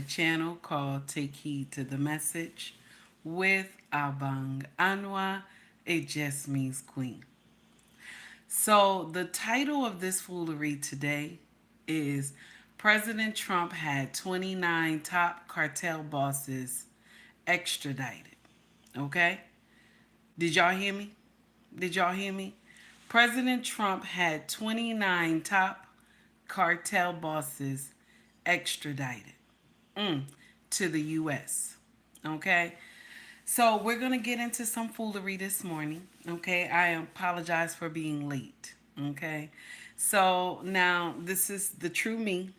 channel called Take Heed to the Message with Abang Anwa. It just means queen. So, the title of this foolery today is President Trump had 29 top cartel bosses extradited. Okay? Did y'all hear me? Did y'all hear me? President Trump had 29 top cartel bosses extradited to the U.S. Okay? So we're going to get into some foolery this morning. Okay? I apologize for being late. Okay? So now this is the true me.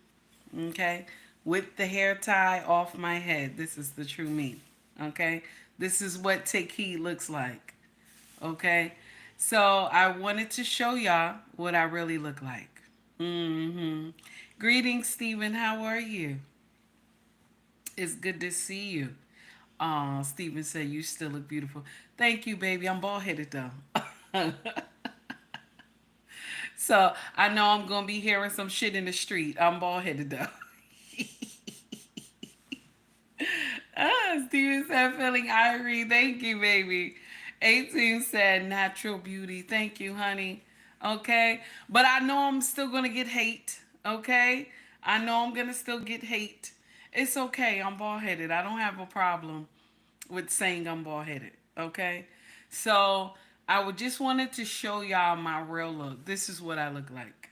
Okay? With the hair tie off my head. This is the true me. Okay? This is what Take Heed looks like. Okay? So I wanted to show y'all what I really look like. Greetings, Stephen. How are you? It's good to see you. Stephen said you still look beautiful. Thank you, baby. I'm bald headed though. So I know I'm gonna be hearing some shit in the street. I'm bald headed though. Steven said feeling ivory. Thank you, baby. 18 said natural beauty. Thank you, honey. Okay. But I know I'm still gonna get hate. Okay. I know I'm gonna still get hate. It's okay. I'm bald headed. I don't have a problem with saying I'm bald headed. Okay. So I would just wanted to show y'all my real look. This is what I look like.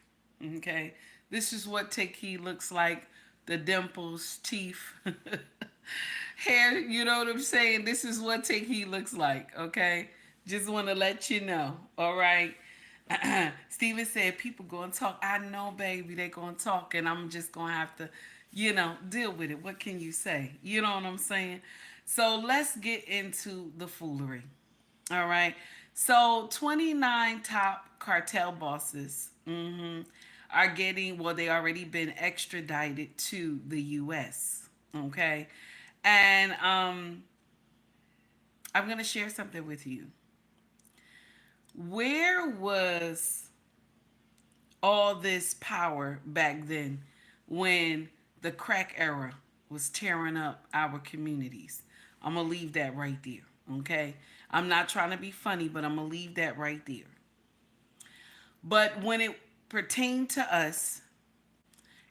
Okay. This is what Take Heed looks like. The dimples, teeth, hair. You know what I'm saying? This is what Take Heed looks like. Okay. Just want to let you know. All right. Steven said people gonna talk. I know, baby, they gonna talk, and I'm just gonna have to, deal with it. What can you say? You know what I'm saying? So let's get into the foolery. All right. So 29 top cartel bosses are getting, well, they already been extradited to the U.S. Okay. And I'm gonna share something with you. Where was all this power back then when the crack era was tearing up our communities? I'm going to leave that right there, okay? I'm not trying to be funny, but I'm going to leave that right there. But when it pertained to us,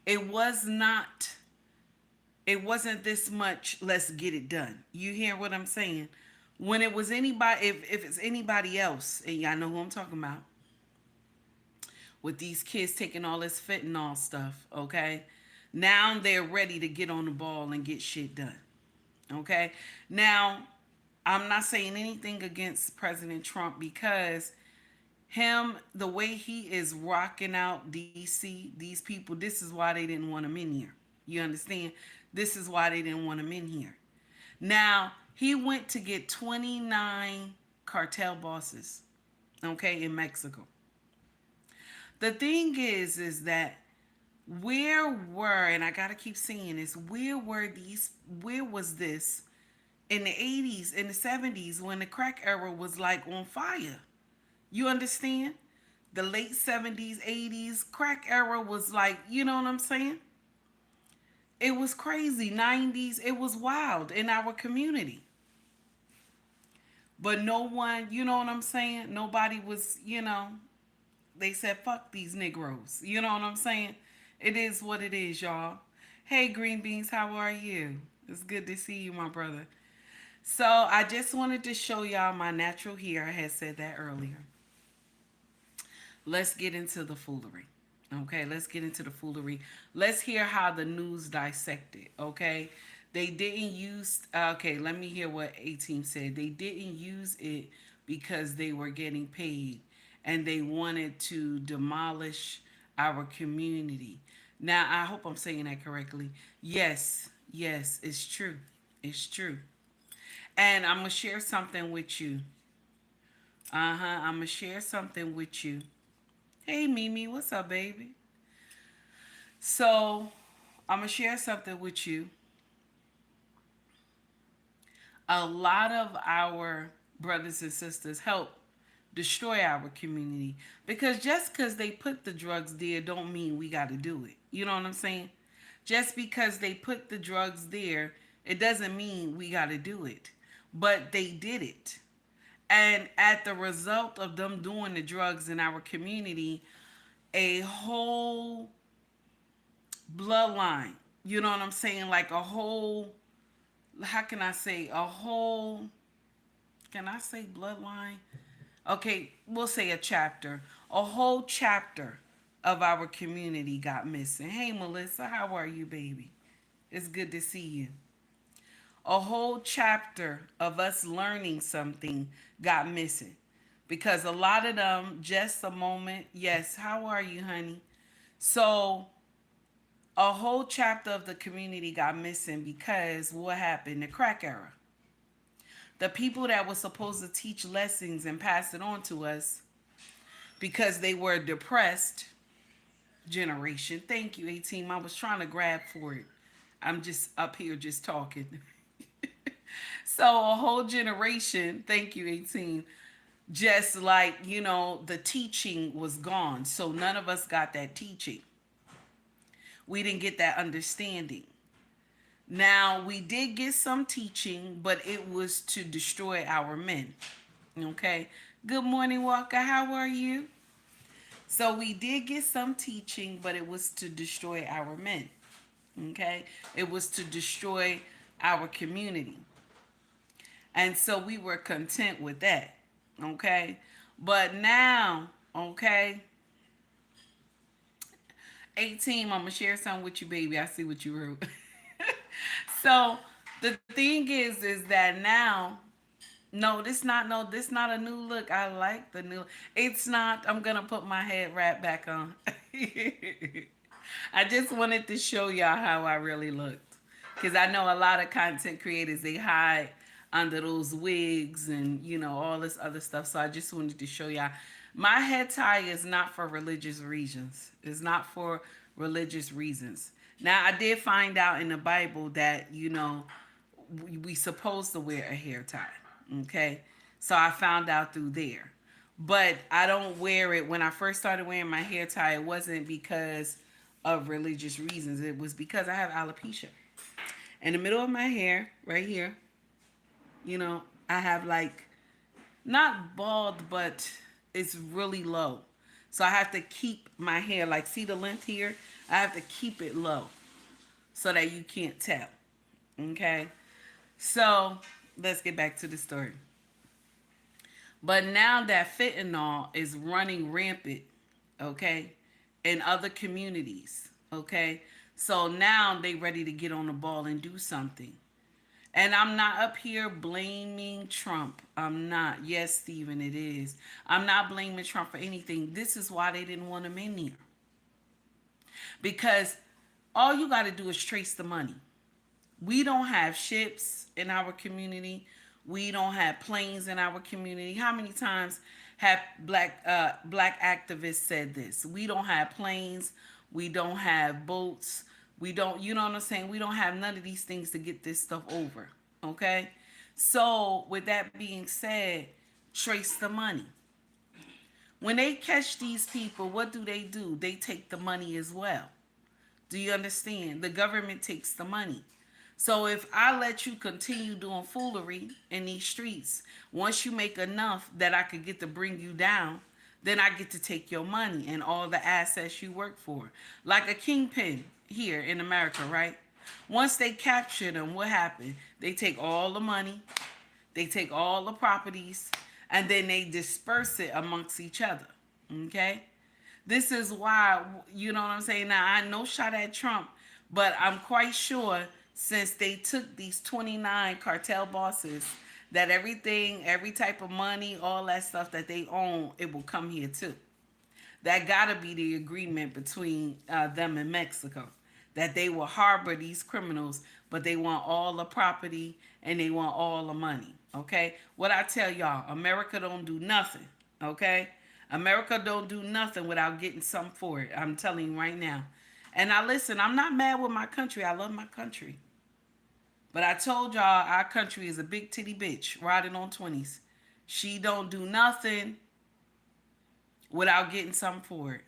it was not, it wasn't this much, let's get it done. You hear what I'm saying? When it was anybody, if it's anybody else, and y'all know who I'm talking about, with these kids taking all this fentanyl stuff, okay? Now they're ready to get on the ball and get shit done, okay? Now, I'm not saying anything against President Trump because him, the way he is rocking out DC, these people, this is why they didn't want him in here. You understand? This is why they didn't want him in here. Now, he went to get 29 cartel bosses, okay, in Mexico. The thing is that and I gotta keep saying this, where was this in the 80s, in the 70s, when the crack era was like on fire? You understand? The late 70s, 80s, crack era was like, you know what I'm saying? It was crazy. 90s, it was wild in our community. But no one, you know what I'm saying? Nobody was, they said, fuck these Negroes. You know what I'm saying? It is what it is, y'all. Hey, Green Beans, how are you? It's good to see you, my brother. So I just wanted to show y'all my natural hair. I had said that earlier. Let's get into the foolery. Okay, let's get into the foolery. Let's hear how the news dissected. Okay, they didn't use. Okay, let me hear what A-Team said. They didn't use it because they were getting paid and they wanted to demolish our community. Now, I hope I'm saying that correctly. Yes, yes, it's true. It's true. And I'm going to share something with you. I'm going to share something with you. Hey, Mimi, what's up, baby? So, I'm going to share something with you. A lot of our brothers and sisters help destroy our community because just because they put the drugs there don't mean we got to do it. You know what I'm saying? Just because they put the drugs there, it doesn't mean we got to do it. But they did it. And at the result of them doing the drugs in our community, a whole bloodline, you know what I'm saying? Like a whole, how can I say, a whole, can I say bloodline? Okay, we'll say a chapter. A whole chapter of our community got missing. Hey, Melissa, how are you, baby? It's good to see you. A whole chapter of us learning something got missing because a lot of them, just a moment, yes, how are you, honey? So, a whole chapter of the community got missing because what happened? The crack era. The people that were supposed to teach lessons and pass it on to us because they were depressed generation. Thank you, 18. I was trying to grab for it. I'm just up here just talking. So a whole generation, thank you, 18, just like, the teaching was gone. So none of us got that teaching. We didn't get that understanding. Now, we did get some teaching, but it was to destroy our men. Okay. Good morning, Walker. How are you? So we did get some teaching, but it was to destroy our men. Okay. It was to destroy our community. And so we were content with that. Okay. But now, okay, 18, I'm going to share something with you, baby. I see what you wrote. So the thing is that now, this not a new look. I like the new. It's not. I'm gonna put my head wrap back on. I just wanted to show y'all how I really looked, because I know a lot of content creators, they hide under those wigs and all this other stuff. So I just wanted to show y'all. My head tie is not for religious reasons. It's not for religious reasons. Now, I did find out in the Bible that, we supposed to wear a hair tie. Okay. So I found out through there. But I don't wear it. When I first started wearing my hair tie, it wasn't because of religious reasons. It was because I have alopecia. In the middle of my hair, right here, I have like, not bald, but it's really low. So I have to keep my hair, like, see the length here? I have to keep it low so that you can't tell. Okay? So let's get back to the story. But now that fentanyl is running rampant, okay, in other communities, okay? So now they ready to get on the ball and do something. And I'm not up here blaming Trump. I'm not. Yes, Stephen, it is. I'm not blaming Trump for anything. This is why they didn't want him in here. Because all you got to do is trace the money. We don't have ships in our community. We don't have planes in our community. How many times have black activists said this? We don't have planes. We don't have boats. We don't, you know what I'm saying? We don't have none of these things to get this stuff over. Okay? So, with that being said, trace the money. When they catch these people, what do? They take the money as well. Do you understand? The government takes the money. So if I let you continue doing foolery in these streets, once you make enough that I could get to bring you down, then I get to take your money and all the assets you work for. Like a kingpin here in America, right? Once they capture them, what happened? They take all the money, they take all the properties, and then they disperse it amongst each other. Okay? This is why, you know what I'm saying? Now, I no shot at Trump, but I'm quite sure since they took these 29 cartel bosses, that everything, every type of money, all that stuff that they own, it will come here too. That gotta be the agreement between them and Mexico, that they will harbor these criminals, but they want all the property and they want all the money. Okay, what I tell y'all, America don't do nothing. Okay, America don't do nothing without getting something for it. I'm telling you right now. And now listen, I'm not mad with my country. I love my country. But I told y'all our country is a big titty bitch riding on 20s. She don't do nothing without getting something for it.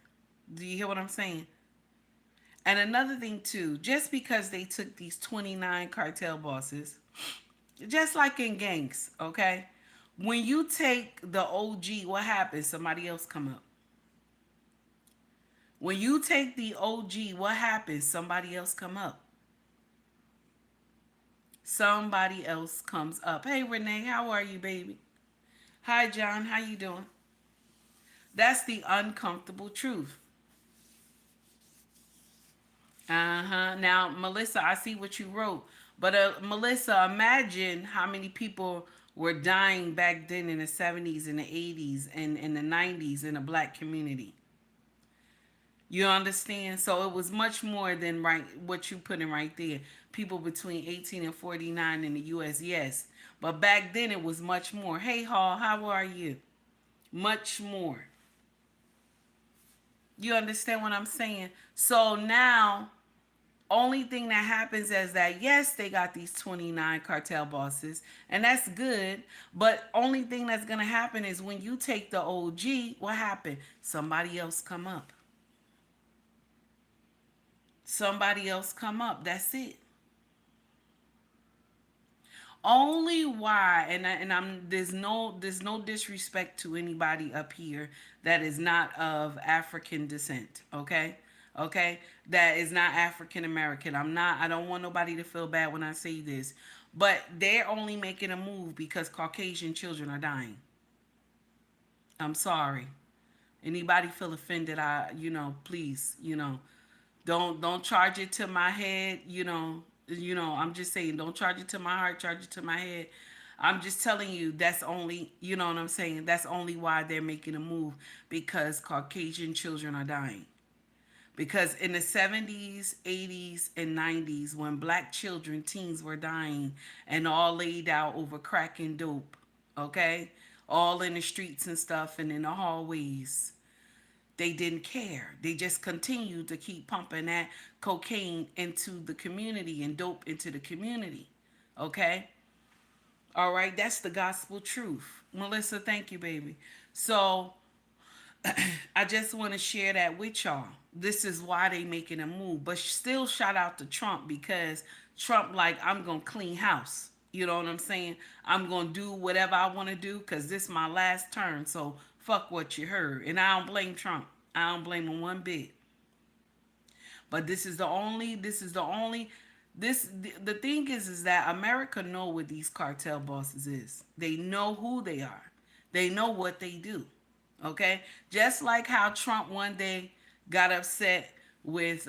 Do you hear what I'm saying? And another thing too, just because they took these 29 cartel bosses, just like in gangs, okay? When you take the OG, what happens? Somebody else come up. When you take the OG, what happens? Somebody else come up. Somebody else comes up. Hey Renee, how are you, baby? Hi John, how you doing? That's the uncomfortable truth. Uh-huh. Now, Melissa, I see what you wrote. But Melissa, imagine how many people were dying back then in the 70s and the 80s and in the 90s in the black community. You understand? So it was much more than right what you put in right there. People between 18 and 49 in the US, yes. But back then it was much more. Hey Hall, how are you? Much more. You understand what I'm saying? So now only thing that happens is that yes, they got these 29 cartel bosses, and that's good. But only thing that's gonna happen is when you take the OG, what happened? Somebody else come up. Somebody else come up. That's it. Only why, and I'm there's no disrespect to anybody up here that is not of African descent. Okay, that is not African American. I don't want nobody to feel bad when I say this, but they're only making a move because Caucasian children are dying. I'm sorry. Anybody feel offended? Please, don't charge it to my head. I'm just saying, don't charge it to my heart, charge it to my head. I'm just telling you, that's only, you know what I'm saying? That's only why they're making a move, because Caucasian children are dying. Because in the 70s, 80s, and 90s, when black children, teens were dying and all laid out over crack and dope, okay? All in the streets and stuff and in the hallways, they didn't care. They just continued to keep pumping that cocaine into the community and dope into the community. Okay? All right, that's the gospel truth. Melissa, thank you, baby. So I just want to share that with y'all. This is why they making a move. But still shout out to Trump, because Trump like, I'm going to clean house. You know what I'm saying? I'm going to do whatever I want to do because this is my last turn. So fuck what you heard. And I don't blame Trump. I don't blame him one bit. But the thing is that America know what these cartel bosses is. They know who they are. They know what they do. Okay? Just like how Trump one day got upset with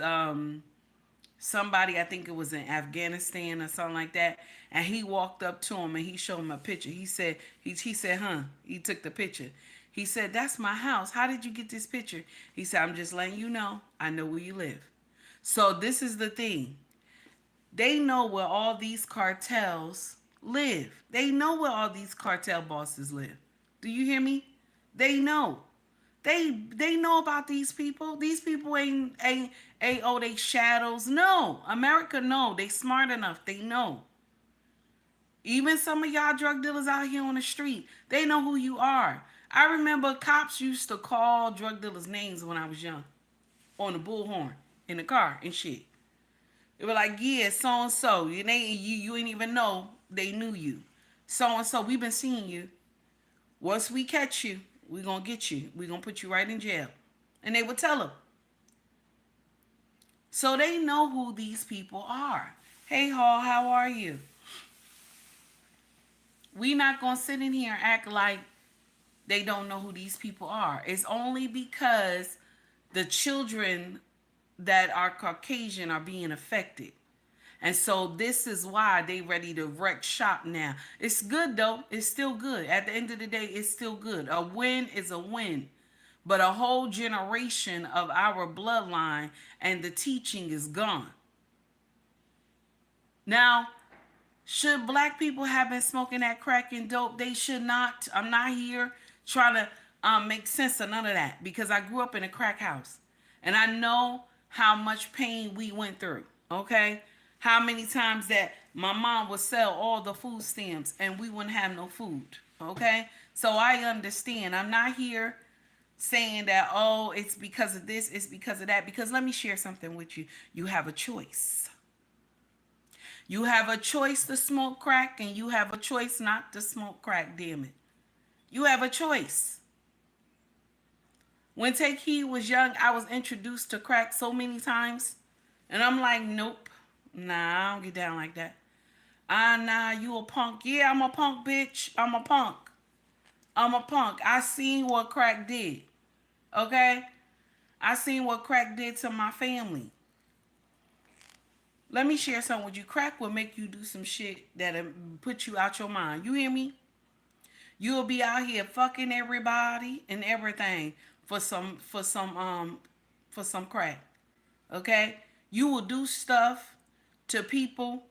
somebody, I think it was in Afghanistan or something like that, and he walked up to him and he showed him a picture. He said, he took the picture. He said, that's my house. How did you get this picture? He said, I'm just letting you know, I know where you live. So this is the thing. They know where all these cartels live. They know where all these cartel bosses live. Do you hear me? They know. They know about these people. These people ain't oh, they shadows. No. America know. They smart enough. They know. Even some of y'all drug dealers out here on the street, they know who you are. I remember cops used to call drug dealers names when I was young on the bullhorn in the car and shit. They were like, yeah, so and so. You ain't even know they knew you. So and so, we've been seeing you. Once we catch you, we're gonna get you. We're gonna put you right in jail. And they would tell them. So they know who these people are. Hey Hall, how are you? We not gonna sit in here and act like they don't know who these people are. It's only because the children that are Caucasian are being affected. And so this is why they ready to wreck shop now. It's good though. It's still good. At the end of the day, it's still good. A win is a win. But a whole generation of our bloodline and the teaching is gone. Now, should black people have been smoking that crack and dope? They should not. I'm not here trying to make sense of none of that, because I grew up in a crack house. And I know how much pain we went through, okay? How many times that my mom would sell all the food stamps and we wouldn't have no food, okay? So I understand. I'm not here saying that, oh, it's because of this, it's because of that. Because let me share something with you. You have a choice. You have a choice to smoke crack, and you have a choice not to smoke crack, damn it. You have a choice. When Take Heed was young, I was introduced to crack so many times. And I'm like, nope. Nah, I don't get down like that. Ah, nah, you a punk. Yeah, I'm a punk, bitch. I'm a punk. I'm a punk. I seen what crack did. Okay? I seen what crack did to my family. Let me share something with you. Crack will make you do some shit that'll put you out your mind. You hear me? You'll be out here fucking everybody and everything for some crack. Okay? You will do stuff to people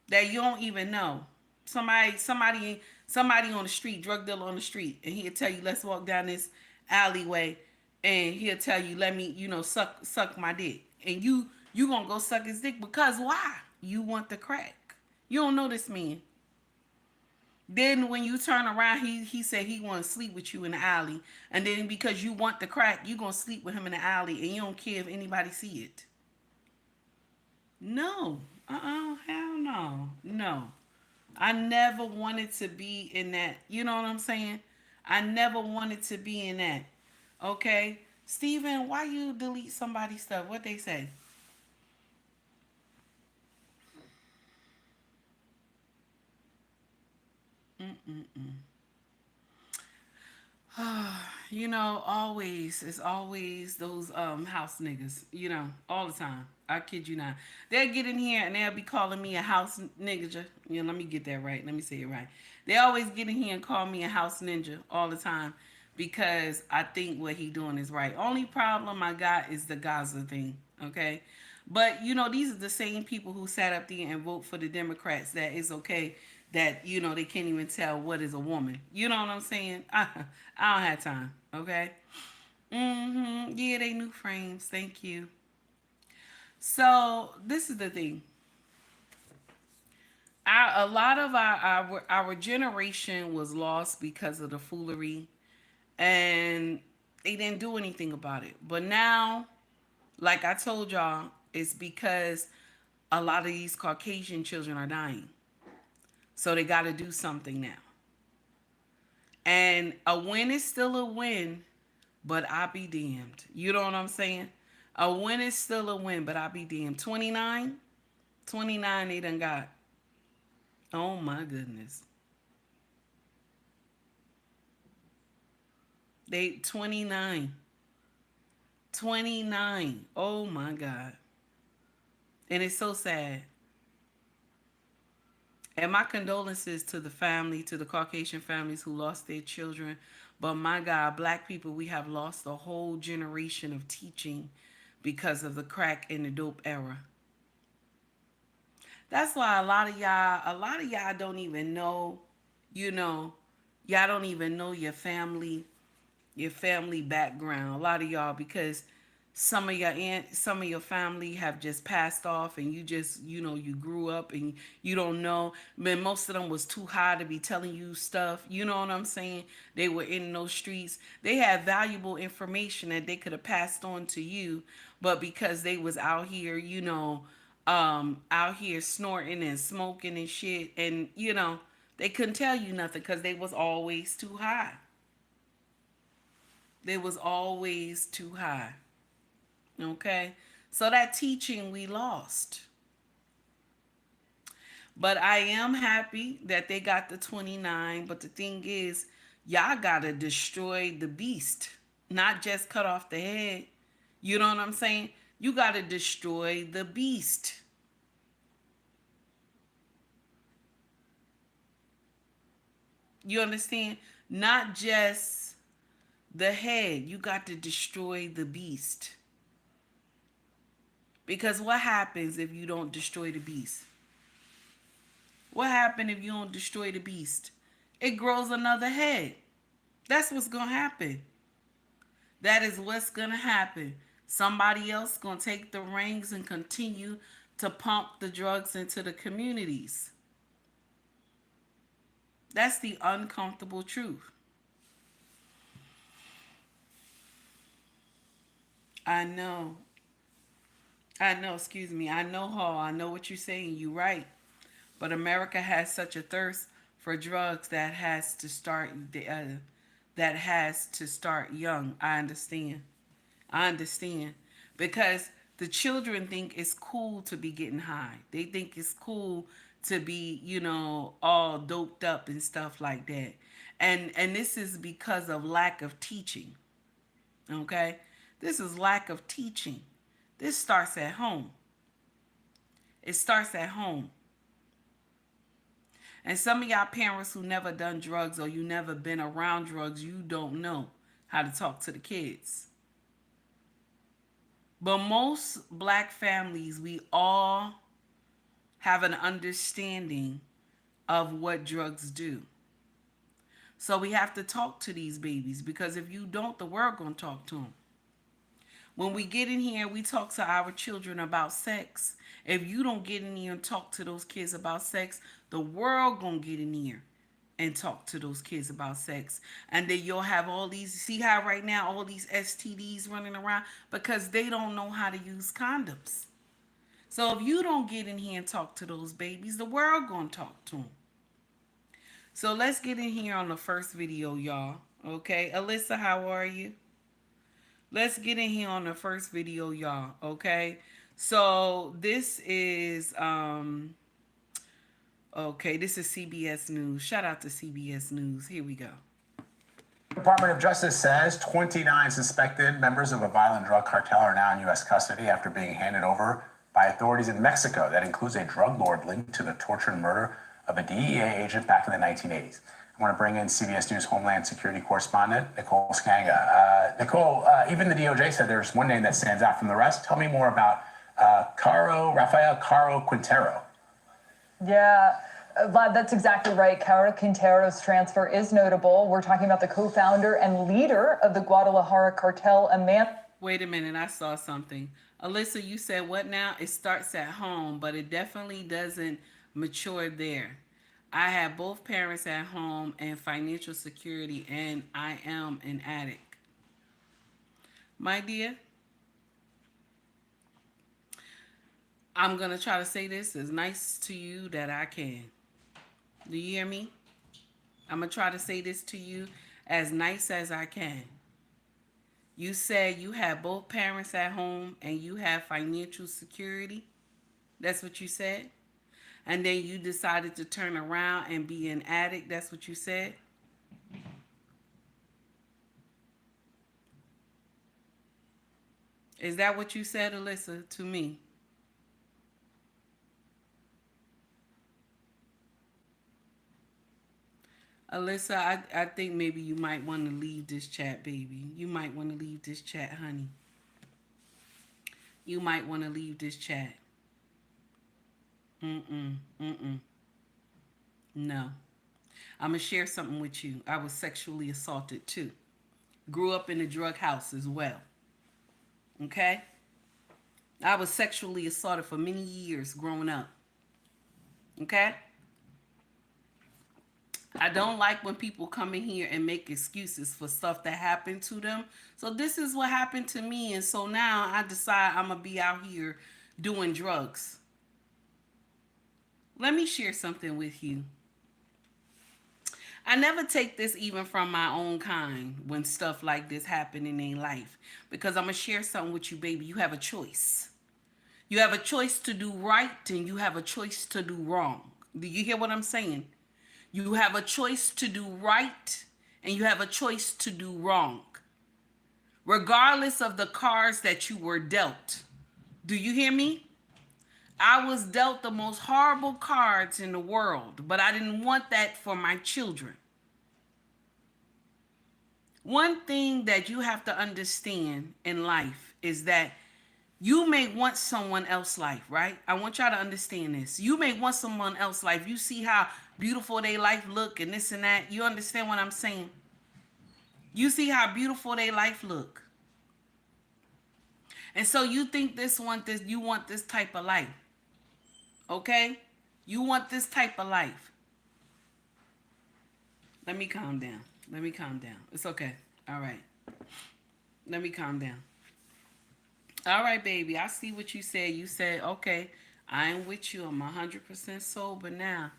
that you don't even know. Somebody on the street, drug dealer on the street, and he'll tell you, let's walk down this alleyway, and he'll tell you, let me, suck my dick. And you gonna go suck his dick because why? You want the crack. You don't know this man. Then when you turn around, he said he want to sleep with you in the alley. And then because you want the crack, you going to sleep with him in the alley and you don't care if anybody see it. No. Hell no. No. I never wanted to be in that. You know what I'm saying? I never wanted to be in that. Okay? Steven, why you delete somebody's stuff? What they say? Mm-mm-mm. Always it's always those house niggas, all the time. I kid you not. They'll get in here and they'll be calling me a house nigga. Let me get that right. Let me say it right. They always get in here and call me a house ninja all the time because I think what he doing is right. Only problem I got is the Gaza thing, okay? But these are the same people who sat up there and vote for the Democrats that it's okay that they can't even tell what is a woman. You know what I'm saying? I don't have time. Okay. Yeah, they new frames. Thank you. So this is the thing. A lot of our generation was lost because of the foolery, and they didn't do anything about it. But now, like I told y'all, it's because a lot of these Caucasian children are dying. So they got to do something now. And a win is still a win, but I be damned. You know what I'm saying? A win is still a win, but I be damned. 29? 29 they done got. Oh my goodness. They 29. 29. Oh my God. And it's so sad. And my condolences to the family, to the Caucasian families who lost their children. But my God, black people, we have lost a whole generation of teaching because of the crack and the dope era. That's why a lot of y'all don't even know, you know, y'all don't even know your family background. A lot of y'all because some of your family have just passed off and you just you grew up and you don't know. Man, most of them was too high to be telling you stuff. You know what I'm saying? They were in those streets. They had valuable information that they could have passed on to you, but because they was out here, out here snorting and smoking and shit, and they couldn't tell you nothing because they was always too high. They was always too high. Okay? So that teaching we lost. But I am happy that they got the 29. But the thing is, y'all got to destroy the beast, not just cut off the head. You know what I'm saying? You got to destroy the beast. You understand? Not just the head. You got to destroy the beast. Because what happens if you don't destroy the beast? What happens if you don't destroy the beast? It grows another head. That's what's going to happen. That is what's going to happen. Somebody else going to take the reins and continue to pump the drugs into the communities. That's the uncomfortable truth. I know. I know, excuse me. I know, Hall. I know what you're saying. You're right. But America has such a thirst for drugs that has to start young. I understand. I understand. Because the children think it's cool to be getting high. They think it's cool to be, all doped up and stuff like that. And this is because of lack of teaching. Okay? This is lack of teaching. This starts at home. It starts at home. And some of y'all parents who never done drugs or you never been around drugs, you don't know how to talk to the kids. But most black families, we all have an understanding of what drugs do. So we have to talk to these babies because if you don't, the world gonna talk to them. When we get in here, we talk to our children about sex. If you don't get in here and talk to those kids about sex, the world gonna get in here and talk to those kids about sex. And then you'll have all these, see how right now all these STDs running around because they don't know how to use condoms. So if you don't get in here and talk to those babies, the world gonna talk to them. So let's get in here on the first video, y'all. Okay, Alyssa, how are you? Let's get in here on the first video, y'all. Okay, so this is okay, this is CBS News. Shout out to CBS News. Here we go. Department of Justice says 29 suspected members of a violent drug cartel are now in U.S. custody after being handed over by authorities in Mexico. That includes a drug lord linked to the torture and murder of a DEA agent back in the 1980s. I want to bring in CBS News Homeland Security correspondent Nicole Skanga. Nicole, even the DOJ said there's one name that stands out from the rest. Tell me more about Rafael Caro Quintero. Yeah, Vlad, that's exactly right. Caro Quintero's transfer is notable. We're talking about the co-founder and leader of the Guadalajara cartel, Amanda. Wait a minute, I saw something. Alyssa, you said what now? It starts at home, but it definitely doesn't mature there. I have both parents at home and financial security, and I am an addict. My dear, I'm going to try to say this as nice to you that I can. Do you hear me? I'm going to try to say this to you as nice as I can. You said you have both parents at home and you have financial security. That's what you said? And then you decided to turn around and be an addict. That's what you said? Is that what you said, Alyssa, to me? Alyssa, I think maybe you might want to leave this chat, baby. You might want to leave this chat, honey. You might want to leave this chat. No. I'm going to share something with you. I was sexually assaulted too. Grew up in a drug house as well. Okay? I was sexually assaulted for many years growing up. Okay? I don't like when people come in here and make excuses for stuff that happened to them. So this is what happened to me. And so now I decide I'm going to be out here doing drugs. Let me share something with you. I never take this even from my own kind when stuff like this happen in their life. Because I'm going to share something with you, baby. You have a choice. You have a choice to do right and you have a choice to do wrong. Do you hear what I'm saying? You have a choice to do right and you have a choice to do wrong. Regardless of the cards that you were dealt. Do you hear me? I was dealt the most horrible cards in the world, but I didn't want that for my children. One thing that you have to understand in life is that you may want someone else's life, right? I want y'all to understand this. You may want someone else's life. You see how beautiful their life look and this and that. You understand what I'm saying? You see how beautiful their life look. And so you think you want this type of life. Okay? You want this type of life. Let me calm down. It's okay. All right. Let me calm down. All right, baby. I see what you said. You said, okay, I'm with you. I'm 100% sober now.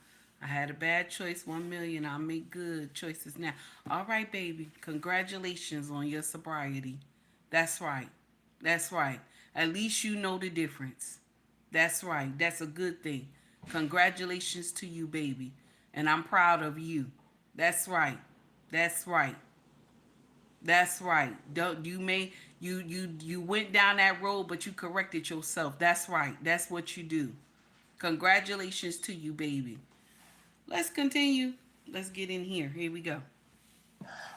I had a bad choice, 1 million. I'll make good choices now. All right, baby. Congratulations on your sobriety. That's right. That's right. At least you know the difference. That's right. That's a good thing. Congratulations to you, baby. And I'm proud of you. That's right. That's right. That's right. Don't you may you went down that road, but you corrected yourself. That's right. That's what you do. Congratulations to you, baby. Let's continue. Let's get in here. Here we go.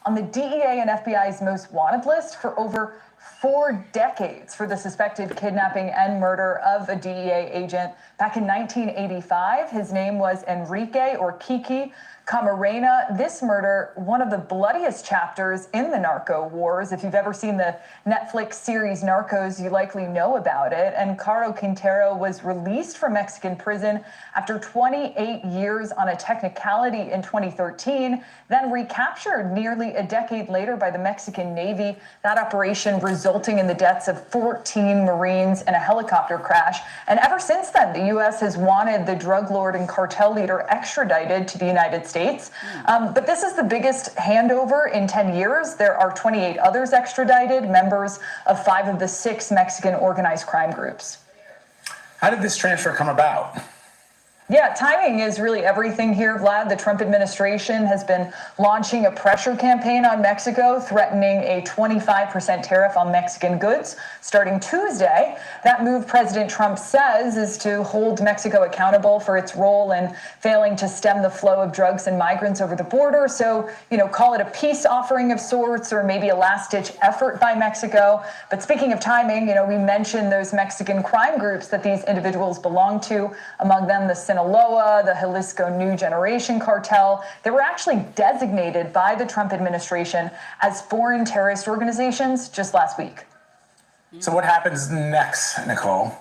On the DEA and FBI's most wanted list for over 4 decades for the suspected kidnapping and murder of a DEA agent back in 1985. His name was Enrique or Kiki Camarena. This murder, one of the bloodiest chapters in the narco wars. If you've ever seen the Netflix series Narcos, you likely know about it. And Caro Quintero was released from Mexican prison after 28 years on a technicality in 2013, then recaptured nearly a decade later by the Mexican Navy. That operation resulting in the deaths of 14 Marines in a helicopter crash. And ever since then, the U.S. has wanted the drug lord and cartel leader extradited to the United States. But this is the biggest handover in 10 years. There are 28 others extradited, members of 5 of the 6 Mexican organized crime groups. How did this transfer come about? Yeah, timing is really everything here, Vlad. The Trump administration has been launching a pressure campaign on Mexico, threatening a 25% tariff on Mexican goods starting Tuesday. That move, President Trump says, is to hold Mexico accountable for its role in failing to stem the flow of drugs and migrants over the border. So, call it a peace offering of sorts, or maybe a last-ditch effort by Mexico. But speaking of timing, we mentioned those Mexican crime groups that these individuals belong to, among them the Sinaloa, the Jalisco New Generation Cartel. They were actually designated by the Trump administration as foreign terrorist organizations just last week. So what happens next, Nicole?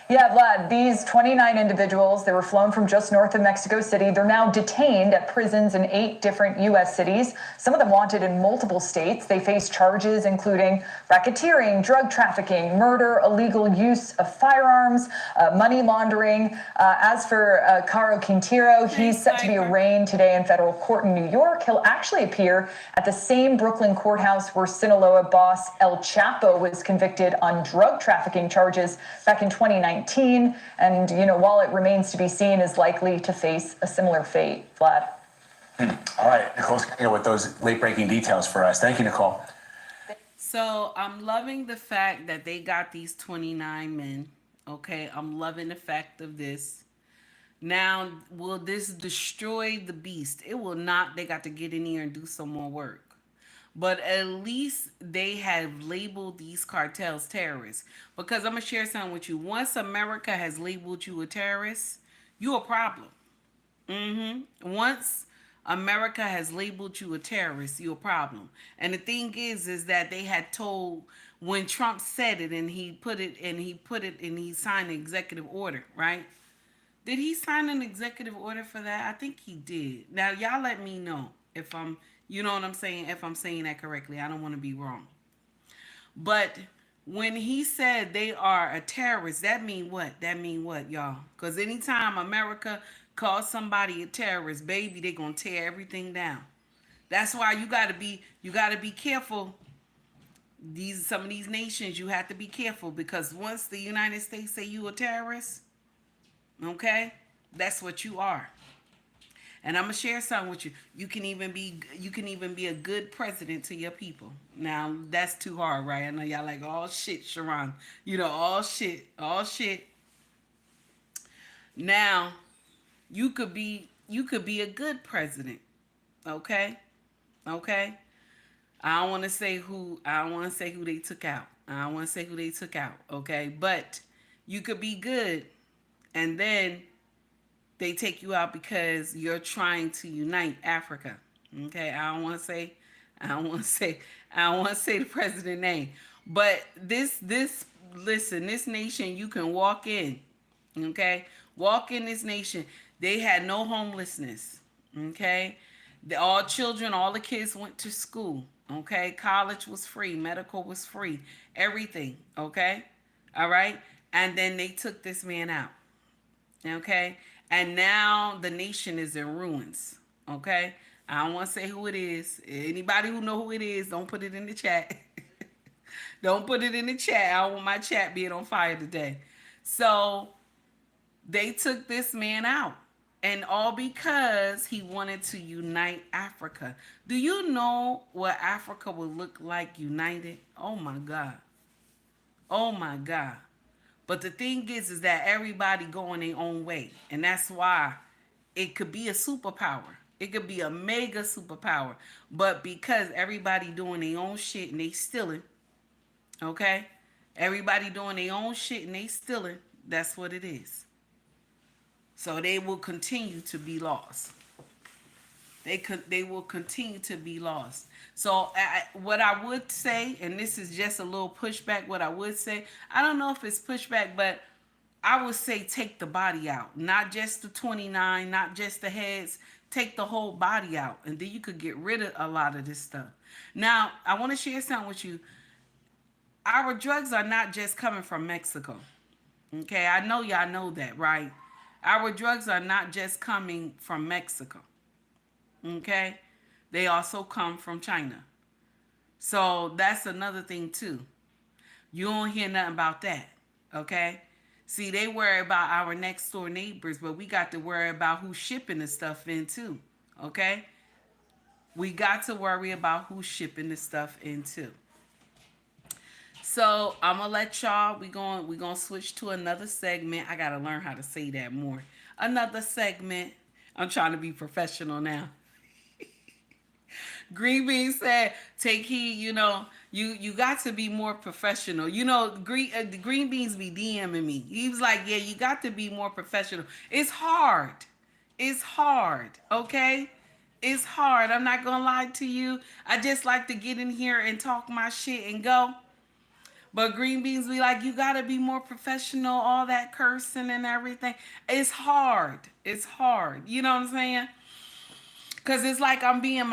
Yeah, Vlad, these 29 individuals, they were flown from just north of Mexico City. They're now detained at prisons in 8 different U.S. cities, some of them wanted in multiple states. They face charges including racketeering, drug trafficking, murder, illegal use of firearms, money laundering. As for Caro Quintero, he's set to be arraigned today in federal court in New York. He'll actually appear at the same Brooklyn courthouse where Sinaloa boss El Chapo was convicted on drug trafficking charges back in 2019. And, while it remains to be seen, is likely to face a similar fate. Vlad. All right, Nicole's here with those late-breaking details for us. Thank you, Nicole. So I'm loving the fact that they got these 29 men. Okay, I'm loving the fact of this. Now, will this destroy the beast? It will not. They got to get in here and do some more work. But at least they have labeled these cartels terrorists. Because I'm going to share something with you. Once America has labeled you a terrorist, you're a problem. Once America has labeled you a terrorist, you're a problem. And the thing is that they had told, when Trump said it and he signed an executive order, right? Did he sign an executive order for that? I think he did. Now, y'all let me know if I'm, you know what I'm saying, if I'm saying that correctly. I don't want to be wrong. But when he said they are a terrorist, that mean what? That mean what, y'all? Because anytime America calls somebody a terrorist, baby, they gonna tear everything down. That's why you gotta be careful. Some of these nations, you have to be careful, because once the United States say you a terrorist, okay, that's what you are. And I'm gonna share something with you. You can even be a good president to your people. Now that's too hard, right? I know y'all like, all shit, Sharon. All shit. Now, you could be a good president. Okay? I don't want to say who they took out. Okay? But you could be good, and then they take you out because you're trying to unite Africa. Okay, I don't want to say the president's name, but this nation, you can walk in. Okay, walk in this nation. They had no homelessness. Okay, all the kids went to school. Okay, college was free, medical was free, everything. Okay, all right, and then they took this man out. Okay, and now the nation is in ruins. Okay, I don't want to say who it is. Anybody who know who it is, don't put it in the chat. Don't put it in the chat. I don't want my chat being on fire today. So they took this man out. And all because he wanted to unite Africa. Do you know what Africa would look like united? Oh my God. Oh my God. But the thing is that everybody going their own way. And that's why it could be a superpower. It could be a mega superpower. But because everybody doing their own shit and they stealing, okay? Everybody doing their own shit and they stealing, that's what it is. So they will continue to be lost. They will continue to be lost. So what I would say, and this is just a little pushback, what I would say, I don't know if it's pushback, but I would say take the body out. Not just the 29, not just the heads. Take the whole body out. And then you could get rid of a lot of this stuff. Now, I want to share something with you. Our drugs are not just coming from Mexico. Okay, I know y'all know that, right? Our drugs are not just coming from Mexico. Okay? They also come from China. So that's another thing too. You don't hear nothing about that. Okay? See, they worry about our next door neighbors, but we got to worry about who's shipping the stuff in too. Okay? We got to worry about who's shipping the stuff in too. So I'm gonna let y'all. We gonna switch to another segment. I gotta learn how to say that more. Another segment. I'm trying to be professional now. Green Bean said, "Take heed. You know, you got to be more professional. You know, Green Beans be DMing me. He was like, yeah, you got to be more professional. It's hard. It's hard. Okay." It's hard. I'm not gonna lie to you. I just like to get in here and talk my shit and go. But Green Beans be like, you gotta be more professional, all that cursing and everything. It's hard. It's hard. You know what I'm saying? Cause it's like I'm being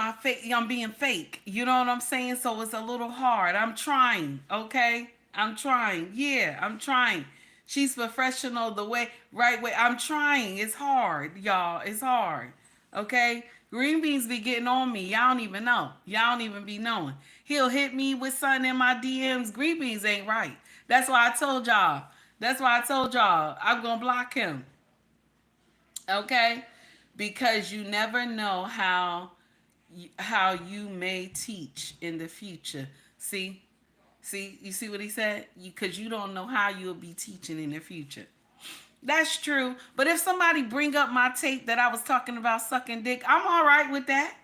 fake. You know what I'm saying? So it's a little hard. I'm trying, okay? I'm trying. Yeah, I'm trying. She's professional the right way. I'm trying. It's hard, y'all. It's hard. Okay? Green Beans be getting on me. Y'all don't even know. Y'all don't even be knowing. He'll hit me with something in my DMs. Green Beans ain't right. That's why I told y'all. I'm going to block him. Okay? Because you never know how you may teach in the future. See? You see what he said? Because you don't know how you'll be teaching in the future. That's true. But if somebody bring up my tape that I was talking about sucking dick, I'm all right with that.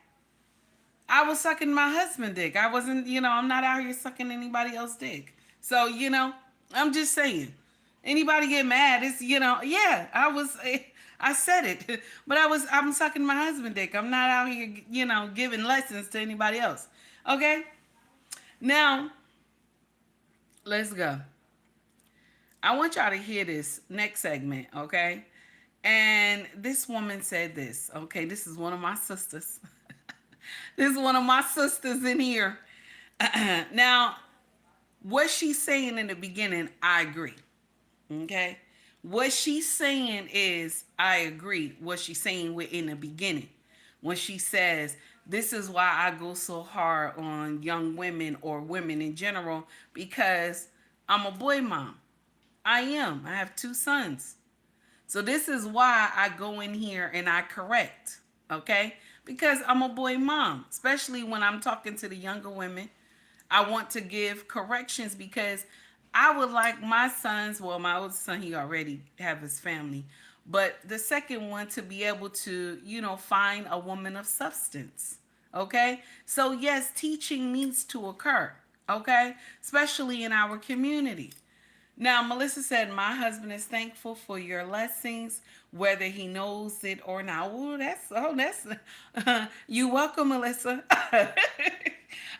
I was sucking my husband's dick. I wasn't, I'm not out here sucking anybody else's dick. So, I'm just saying. Anybody get mad, it's, yeah, I said it. But I'm sucking my husband's dick. I'm not out here, giving lessons to anybody else. Okay? Now, let's go. I want y'all to hear this next segment, okay? And this woman said this, okay? This is one of my sisters. This is one of my sisters in here. Now, what she's saying in the beginning, I agree, okay? What she's saying is, I agree. What she's saying in the beginning. When she says, this is why I go so hard on young women or women in general, because I'm a boy mom. I am. I have 2 sons. So this is why I go in here and I correct, okay? Because I'm a boy mom, especially when I'm talking to the younger women. I want to give corrections because I would like my sons, well, my oldest son, he already have his family, but the second one to be able to, find a woman of substance, okay? So yes, teaching needs to occur, okay? Especially in our community. Now, Melissa said, my husband is thankful for your blessings, whether he knows it or not. That's, you welcome, Melissa.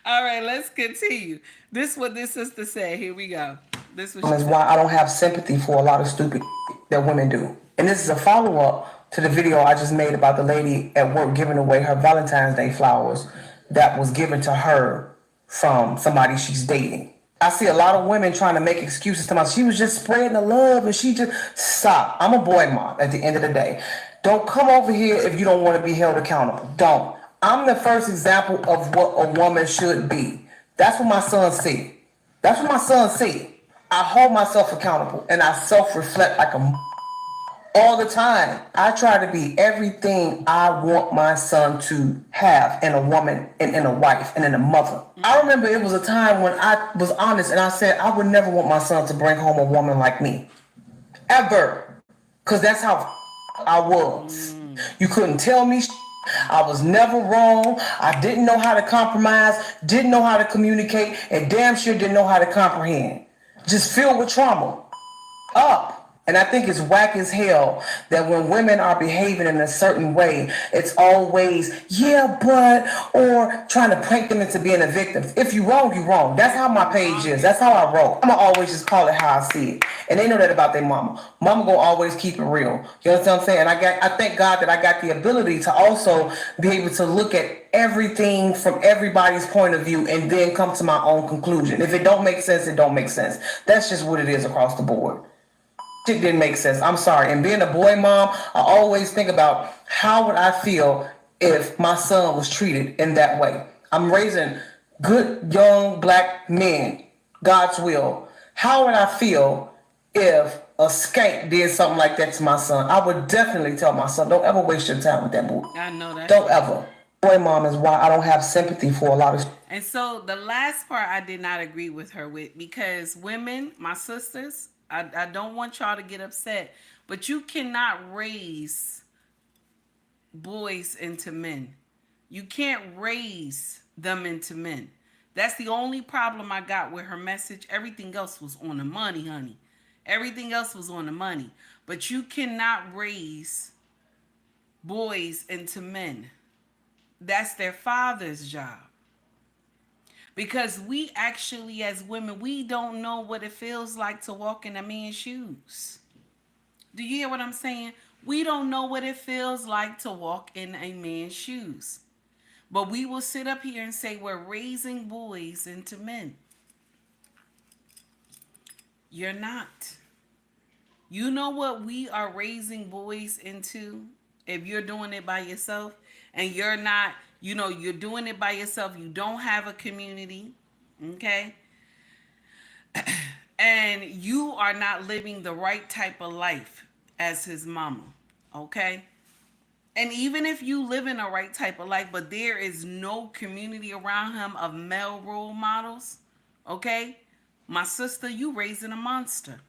All right, let's continue. This is what this sister said. Here we go. This was why I don't have sympathy for a lot of stupid that women do. And this is a follow-up to the video I just made about the lady at work giving away her Valentine's Day flowers that was given to her from somebody she's dating. I see a lot of women trying to make excuses to myself. She was just spreading the love and she just stop. I'm a boy mom at the end of the day. Don't come over here if you don't want to be held accountable. Don't. I'm the first example of what a woman should be. That's what my son see. That's what my son see. I hold myself accountable and I self-reflect like a all the time. I try to be everything I want my son to have in a woman and in a wife and in a mother. I remember it was a time when I was honest and I said I would never want my son to bring home a woman like me. Ever. Because that's how I was. You couldn't tell me I was never wrong. I didn't know how to compromise, didn't know how to communicate, and damn sure didn't know how to comprehend. Just filled with trauma. Up. And I think it's whack as hell that when women are behaving in a certain way, it's always, yeah, but, or trying to prank them into being a victim. If you wrong, you wrong. That's how my page is. That's how I roll. I'm gonna always just call it how I see it. And they know that about their mama. Mama gonna always keep it real. You understand what I'm saying? I thank God that I got the ability to also be able to look at everything from everybody's point of view and then come to my own conclusion. If it don't make sense, it don't make sense. That's just what it is across the board. Shit didn't make sense. I'm sorry. And being a boy mom, I always think about how would I feel if my son was treated in that way. I'm raising good young black men, God's will. How would I feel if a skank did something like that to my son? I would definitely tell my son, don't ever waste your time with that boy. I know that. Don't ever. Boy mom is why I don't have sympathy for a lot of. And so the last part I did not agree with her with, because women, my sisters, I don't want y'all to get upset, but you cannot raise boys into men. You can't raise them into men. That's the only problem I got with her message. Everything else was on the money, honey. Everything else was on the money. But you cannot raise boys into men. That's their father's job. Because we actually, as women, we don't know what it feels like to walk in a man's shoes. Do you hear what I'm saying? We don't know what it feels like to walk in a man's shoes. But we will sit up here and say we're raising boys into men. You're not. You know what we are raising boys into if you're doing it by yourself and you're not, you're doing it by yourself. You don't have a community, okay? And you are not living the right type of life as his mama, okay? And even if you live in the right type of life, but there is no community around him of male role models, okay? My sister, you raising a monster.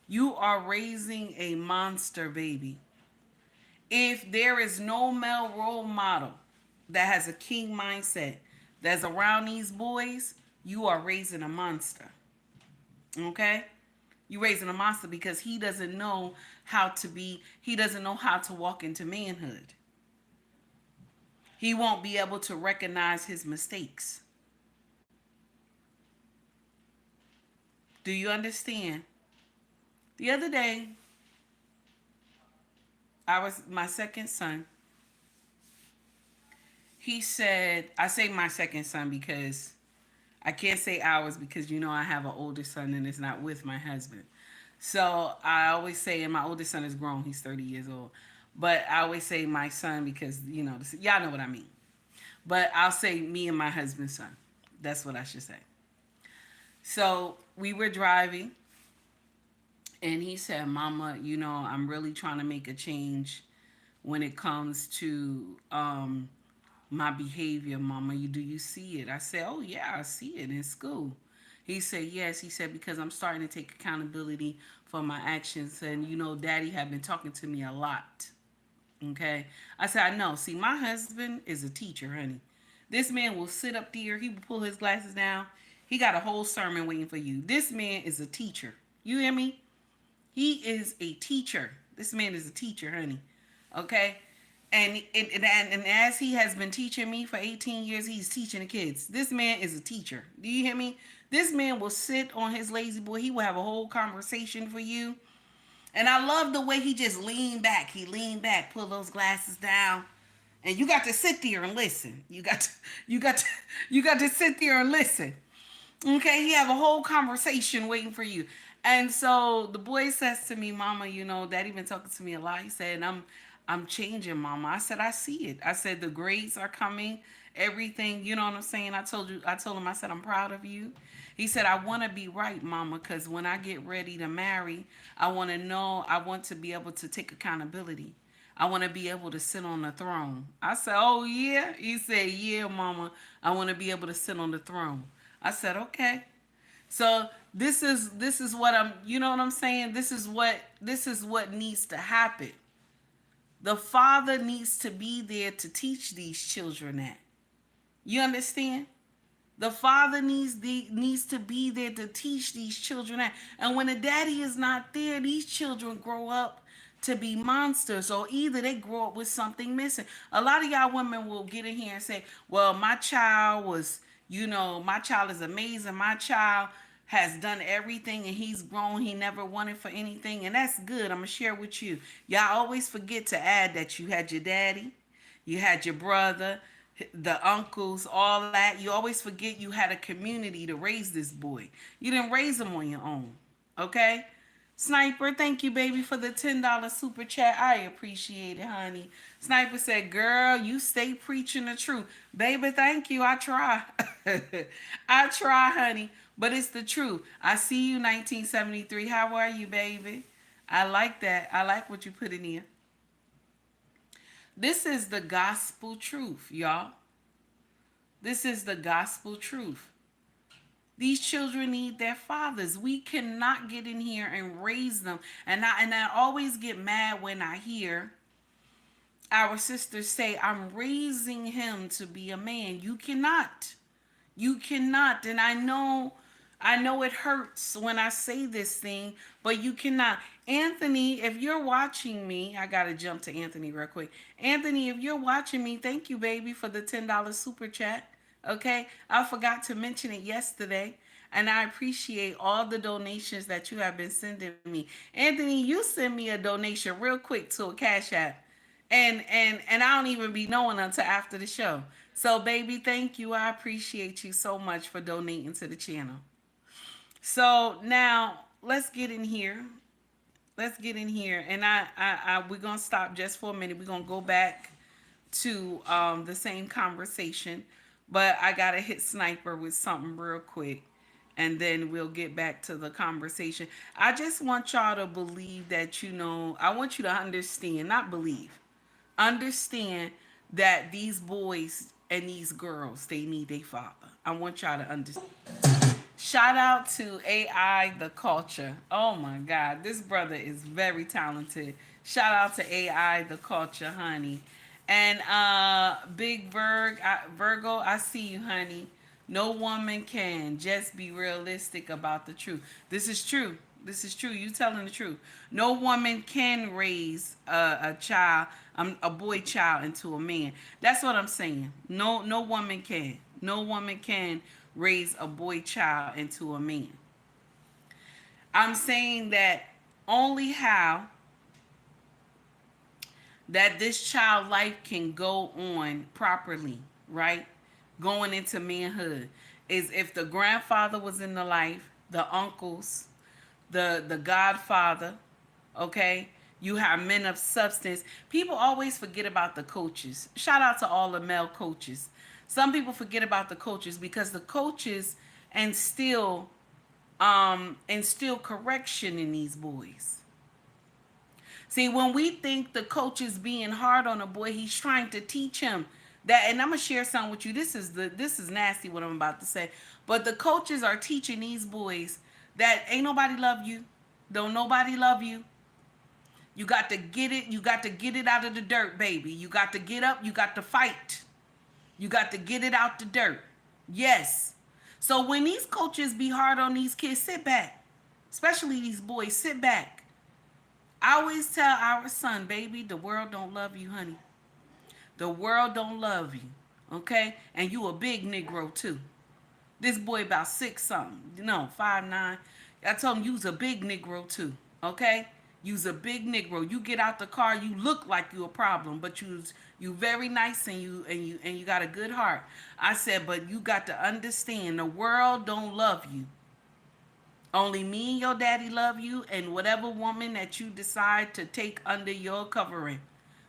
You are raising a monster, baby. If there is no male role model that has a king mindset that's around these boys, you are raising a monster. Okay? You're raising a monster because he doesn't know how to walk into manhood. He won't be able to recognize his mistakes. Do say the other day, my second son, he said, I say my second son because I can't say ours because I have an older son and it's not with my husband. So I always say, and my oldest son is grown, he's 30 years old. But I always say my son because, y'all know what I mean. But I'll say me and my husband's son. That's what I should say. So we were driving and he said, Mama, I'm really trying to make a change when it comes to my behavior, Mama. Do you see it? I said, oh, yeah, I see it in school. He said, yes. He said, because I'm starting to take accountability for my actions. And, Daddy had been talking to me a lot. Okay? I said, I know. See, my husband is a teacher, honey. This man will sit up there. He will pull his glasses down. He got a whole sermon waiting for you. This man is a teacher. You hear me? He is a teacher. This man is a teacher, honey. Okay? And as he has been teaching me for 18 years, he's teaching the kids. This man is a teacher. Do you hear me? This man will sit on his lazy boy. He will have a whole conversation for you. And I love the way he just leaned back. He leaned back, pulled those glasses down, And you got to sit there and listen. You got to sit there and listen. Okay, he have a whole conversation waiting for you. And so the boy says to me, Mama, Daddy been talking to me a lot. He said, I'm changing, Mama. I said, I see it. I said, the grades are coming, everything, you know what I'm saying? I told him, I said, I'm proud of you. He said, I want to be right, Mama, because when I get ready to marry, I want to be able to take accountability. I want to be able to sit on the throne. I said, oh, yeah? He said, yeah, Mama, I want to be able to sit on the throne. I said, okay. So this is what I'm, you know what I'm saying? This is what needs to happen. The father needs to be there to teach these children that. You understand? The father needs to be there to teach these children that. And when the daddy is not there, these children grow up to be monsters, or either they grow up with something missing. A lot of y'all women will get in here and say, well, my child my child is amazing. My child has done everything and he's grown. He never wanted for anything. And that's good. I'm going to share with you. Y'all always forget to add that you had your daddy, you had your brother, the uncles, all that. You always forget you had a community to raise this boy. You didn't raise him on your own. Okay? Sniper, thank you, baby, for the $10 super chat. I appreciate it, honey. Sniper said, girl, you stay preaching the truth. Baby, thank you. I try. I try, honey. But it's the truth. I see you, 1973. How are you, baby? I like that. I like what you put in here. This is the gospel truth, y'all. This is the gospel truth. These children need their fathers. We cannot get in here and raise them. And I always get mad when I hear our sisters say, I'm raising him to be a man. You cannot. You cannot. And I know it hurts when I say this thing, but you cannot. Anthony, if you're watching me, I got to jump to Anthony real quick. Anthony, if you're watching me, thank you, baby, for the $10 super chat. Okay, I forgot to mention it yesterday, and I appreciate all the donations that you have been sending me. Anthony, you send me a donation real quick to a Cash App, and I don't even be knowing until after the show. So, baby, thank you. I appreciate you so much for donating to the channel. So now let's get in here. Let's get in here, and we're gonna stop just for a minute. We're gonna go back to the same conversation. But I got to hit Sniper with something real quick, and then we'll get back to the conversation. I just want y'all to believe that, I want you to understand, not believe, understand that these boys and these girls, they need their father. I want y'all to understand. Shout out to AI The Culture. Oh my God, this brother is very talented. Shout out to AI The Culture, honey. And Big Virgo, I see you, honey. No woman can. Just be realistic about the truth. This is true. This is true. You telling the truth. No woman can raise a child, a boy child, into a man. That's what I'm saying. No woman can. No woman can raise a boy child into a man. I'm saying that only how that this child life can go on properly, right? Going into manhood is if the grandfather was in the life, the uncles, the godfather, okay? You have men of substance. People always forget about the coaches. Shout out to all the male coaches. Some people forget about the coaches because the coaches instill correction in these boys. See, when we think the coach is being hard on a boy, he's trying to teach him that. And I'm gonna share something with you. This is nasty what I'm about to say, but the coaches are teaching these boys that ain't nobody love you, don't nobody love you. You got to get it. You got to get it out of the dirt, baby. You got to get up. You got to fight. You got to get it out the dirt. Yes. So when these coaches be hard on these kids, sit back. Especially these boys, sit back. I always tell our son, baby, the world don't love you, honey. The world don't love you, okay? And you a big Negro, too. This boy about 6 something, 5'9". I told him you was a big Negro, too, okay? You's a big Negro. You get out the car, you look like you a problem, but you very nice and you got a good heart. I said, but you got to understand the world don't love you. Only me and your daddy love you, and whatever woman that you decide to take under your covering.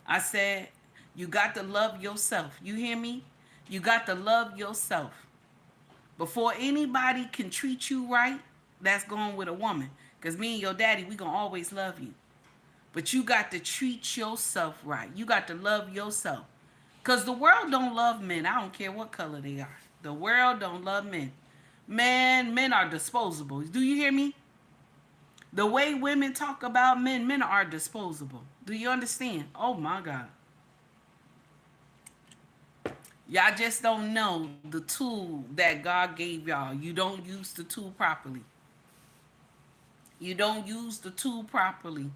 I said, you got to love yourself. You hear me? You got to love yourself. Before anybody can treat you right, that's going with a woman. Because me and your daddy, we going to always love you. But you got to treat yourself right. You got to love yourself. Because the world don't love men. I don't care what color they are. The world don't love men. Man, men are disposable. Do you hear me? The way women talk about men, men are disposable. Do you understand? Oh my God. Y'all just don't know the tool that God gave y'all. You don't use the tool properly. You don't use the tool properly.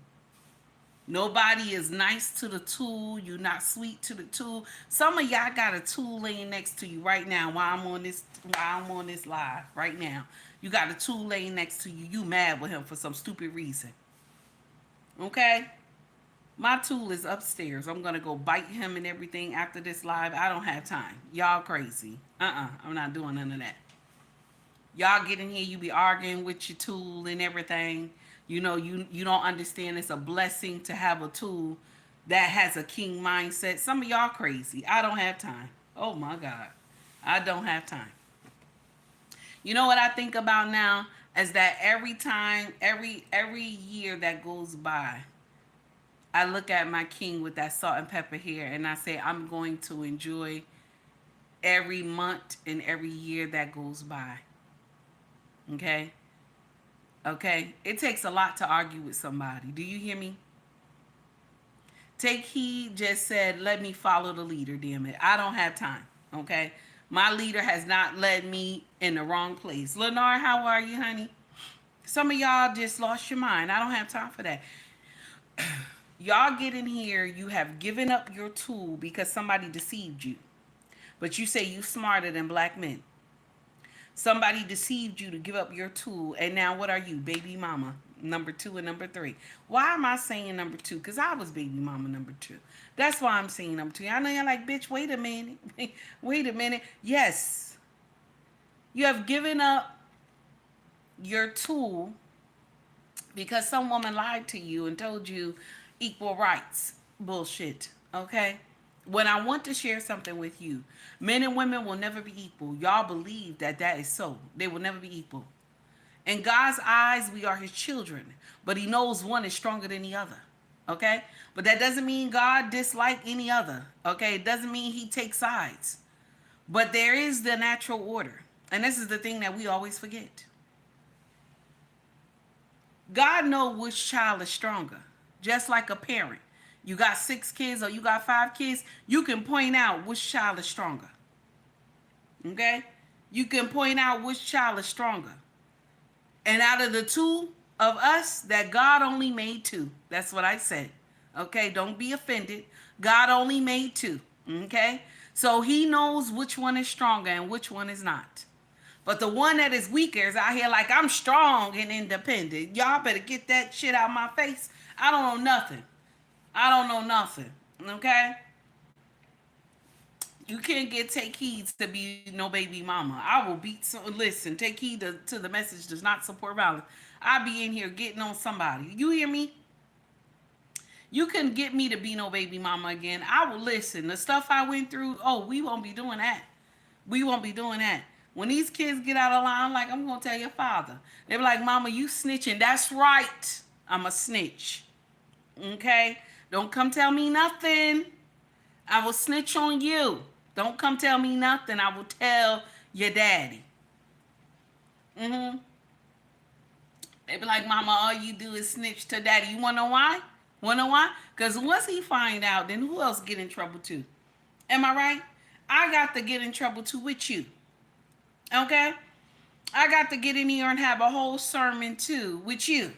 Nobody is nice to the tool. You're not sweet to the tool. Some of y'all got a tool laying next to you right now while I'm on this live right now. You got a tool laying next to you. You mad with him for some stupid reason. Okay? My tool is upstairs. I'm going to go bite him and everything after this live. I don't have time. Y'all crazy. I'm not doing none of that. Y'all get in here, you be arguing with your tool and everything. You know, you don't understand it's a blessing to have a tool that has a king mindset. Some of y'all crazy. I don't have time. Oh my God. I don't have time. You know what I think about now is that every time, every year that goes by, I look at my king with that salt and pepper hair and I say, I'm going to enjoy every month and every year that goes by. Okay? Okay? It takes a lot to argue with somebody. Do you hear me? Take Heed just said, let me follow the leader, damn it. I don't have time. Okay? My leader has not led me in the wrong place. Lenore, how are you, honey? Some of y'all just lost your mind. I don't have time for that. Y'all get in here, you have given up your tool because somebody deceived you. But you say you smarter than black men. Somebody deceived you to give up your tool, and now what are you, baby mama number 2 and number 3? Why am I saying number 2? Because I was baby mama number 2. That's why I'm saying number 2. I know you're like, bitch, wait a minute. Wait a minute. Yes. You have given up your tool because some woman lied to you and told you equal rights. Bullshit. Okay? When I want to share something with you, men and women will never be equal. Y'all believe that is so. They will never be equal. In God's eyes, we are his children, but he knows one is stronger than the other. Okay? But that doesn't mean God dislike any other. Okay? It doesn't mean he takes sides. But there is the natural order. And this is the thing that we always forget. God knows which child is stronger. Just like a parent. You got 6 kids or you got 5 kids, you can point out which child is stronger. Okay? You can point out which child is stronger. And out of the 2 of us, that God only made 2. That's what I said. Okay? Don't be offended. God only made 2. Okay? So he knows which one is stronger and which one is not. But the one that is weaker is out here like, I'm strong and independent. Y'all better get that shit out of my face. I don't know nothing. I don't know nothing. Okay? You can't Take Heed to be no baby mama. I will beat listen, Take Heed to the message does not support violence. I be in here getting on somebody. You hear me? You can get me to be no baby mama again. I will listen. The stuff I went through, we won't be doing that. We won't be doing that. When these kids get out of line, I'm going to tell your father. They be like, mama, you snitching. That's right. I'm a snitch. Okay? Don't come tell me nothing. I will snitch on you. Don't come tell me nothing. I will tell your daddy. They be like, mama, all you do is snitch to daddy. You want to know why? Want to know why? Because once he find out, then who else get in trouble too? Am I right? I got to get in trouble too with you. Okay? I got to get in here and have a whole sermon too with you.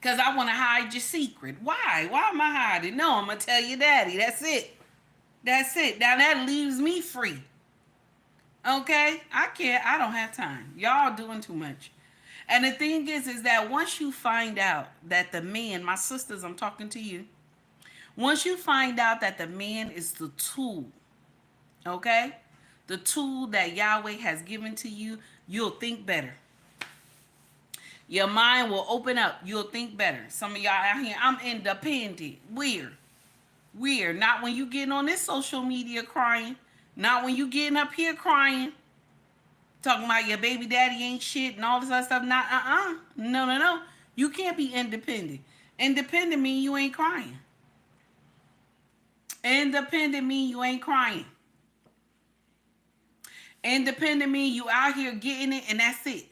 Because I want to hide your secret. Why? Why am I hiding? No, I'm going to tell your daddy. That's it. That's it. Now that leaves me free. Okay? I don't have time. Y'all doing too much. And the thing is that once you find out that the man, my sisters, I'm talking to you, once you find out that the man is the tool, okay? The tool that Yahweh has given to you, you'll think better. Your mind will open up. You'll think better. Some of y'all out here, I'm independent. Weird. Weird. Not when you getting on this social media crying. Not when you getting up here crying. Talking about your baby daddy ain't shit and all this other stuff. Not, No, no, no. You can't be independent. Independent mean you ain't crying. Independent mean you ain't crying. Independent mean you out here getting it and that's it.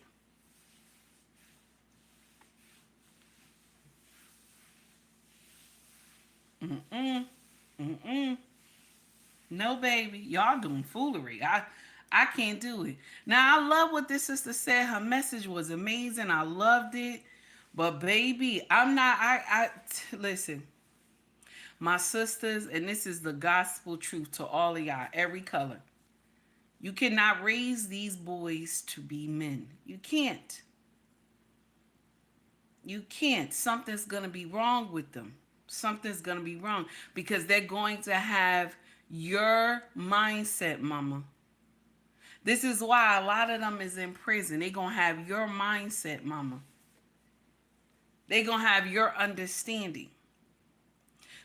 No, baby. Y'all doing foolery. I can't do it. Now, I love what this sister said. Her message was amazing. I loved it. But, baby, I'm not... Listen. My sisters, and this is the gospel truth to all of y'all, every color. You cannot raise these boys to be men. You can't. You can't. Something's going to be wrong with them. Something's going to be wrong because they're going to have your mindset, mama. This is why a lot of them is in prison. They're going to have your mindset, mama. They're going to have your understanding.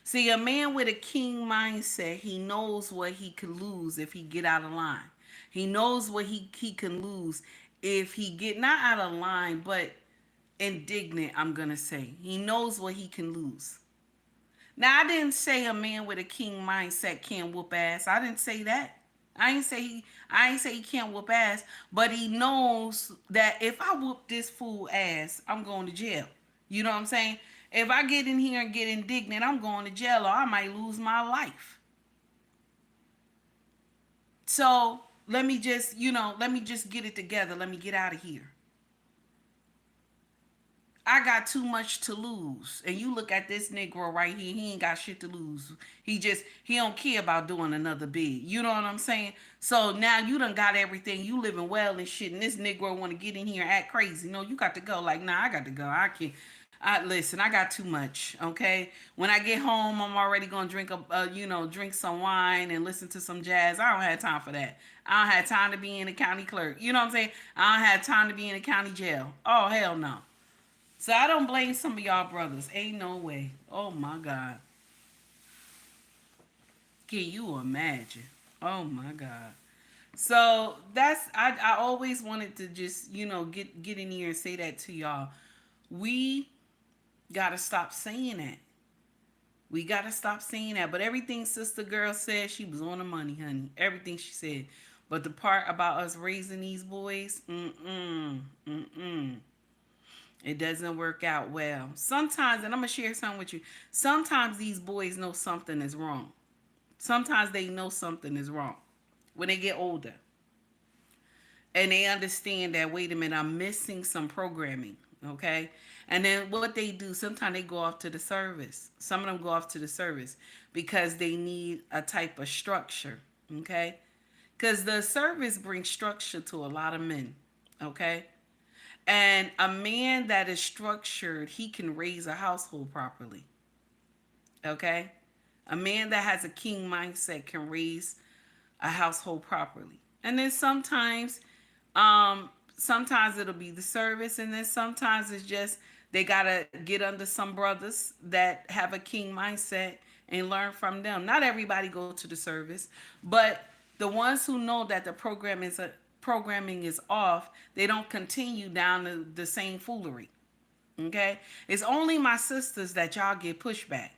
See, a man with a king mindset, he knows what he could lose if he get out of line. He knows what he can lose if he get not out of line, but indignant, I'm going to say. He knows what he can lose. Now, I didn't say a man with a king mindset can't whoop ass. I didn't say that. I ain't say he can't whoop ass, but he knows that if I whoop this fool ass, I'm going to jail. You know what I'm saying? If I get in here and get indignant, I'm going to jail or I might lose my life. So let me just get it together. Let me get out of here. I got too much to lose. And you look at this Negro right here, he ain't got shit to lose. He don't care about doing another bid. You know what I'm saying? So now you done got everything. You living well and shit. And this Negro want to get in here and act crazy. No, you got to go. Like, nah, I got to go. I can't. Listen, I got too much, okay? When I get home, I'm already going to drink some wine and listen to some jazz. I don't have time for that. I don't have time to be in the county clerk. You know what I'm saying? I don't have time to be in the county jail. Oh, hell no. So I don't blame some of y'all brothers. Ain't no way. Oh, my God. Can you imagine? Oh, my God. So I always wanted to just, get in here and say that to y'all. We got to stop saying that. We got to stop saying that. But everything Sister Girl said, she was on the money, honey. Everything she said. But the part about us raising these boys, it doesn't work out well. Sometimes, and I'm going to share something with you. Sometimes these boys know something is wrong. Sometimes they know something is wrong when they get older. And they understand that, wait a minute, I'm missing some programming, okay? And then what they do, sometimes they go off to the service. Some of them go off to the service because they need a type of structure, okay? Because the service brings structure to a lot of men, okay? And a man that is structured, he can raise a household properly. Okay? A man that has a king mindset can raise a household properly. And then sometimes it'll be the service, and then sometimes it's just they gotta get under some brothers that have a king mindset and learn from them. Not everybody go to the service, but the ones who know that the programming is off, they don't continue down the same foolery. Okay? It's only my sisters that y'all get pushback.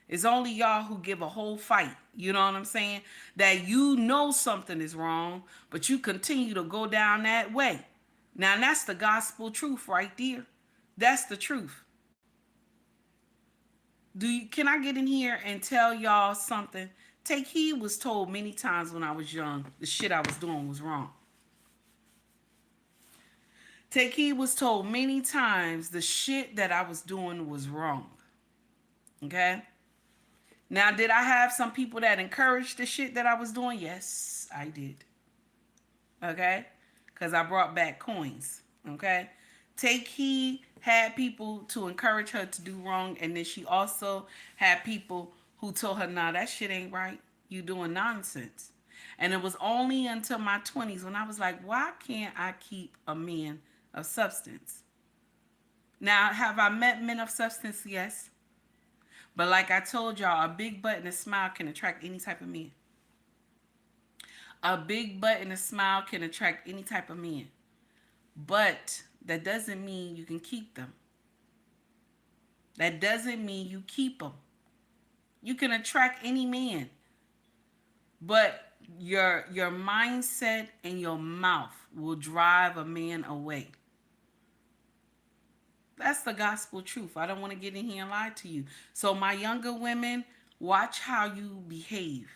It's only y'all who give a whole fight. You know what I'm saying? That you know something is wrong, but you continue to go down that way. Now, that's the gospel truth right there. That's the truth. Can I get in here and tell y'all something? Take heed was told many times when I was young, the shit I was doing was wrong. Take heed was told many times the shit that I was doing was wrong. Okay? Now, did I have some people that encouraged the shit that I was doing? Yes, I did. Okay? Because I brought back coins. Okay? Take Heed had people to encourage her to do wrong, and then she also had people who told her, nah, that shit ain't right. You doing nonsense. And it was only until my 20s when I was like, why can't I keep a man of substance? Now, have I met men of substance? Yes. But like I told y'all, a big butt and a smile can attract any type of man. A big butt and a smile can attract any type of man. But that doesn't mean you can keep them. That doesn't mean you keep them. You can attract any man. But your mindset and your mouth will drive a man away. That's the gospel truth. I don't want to get in here and lie to you. So my younger women, watch how you behave.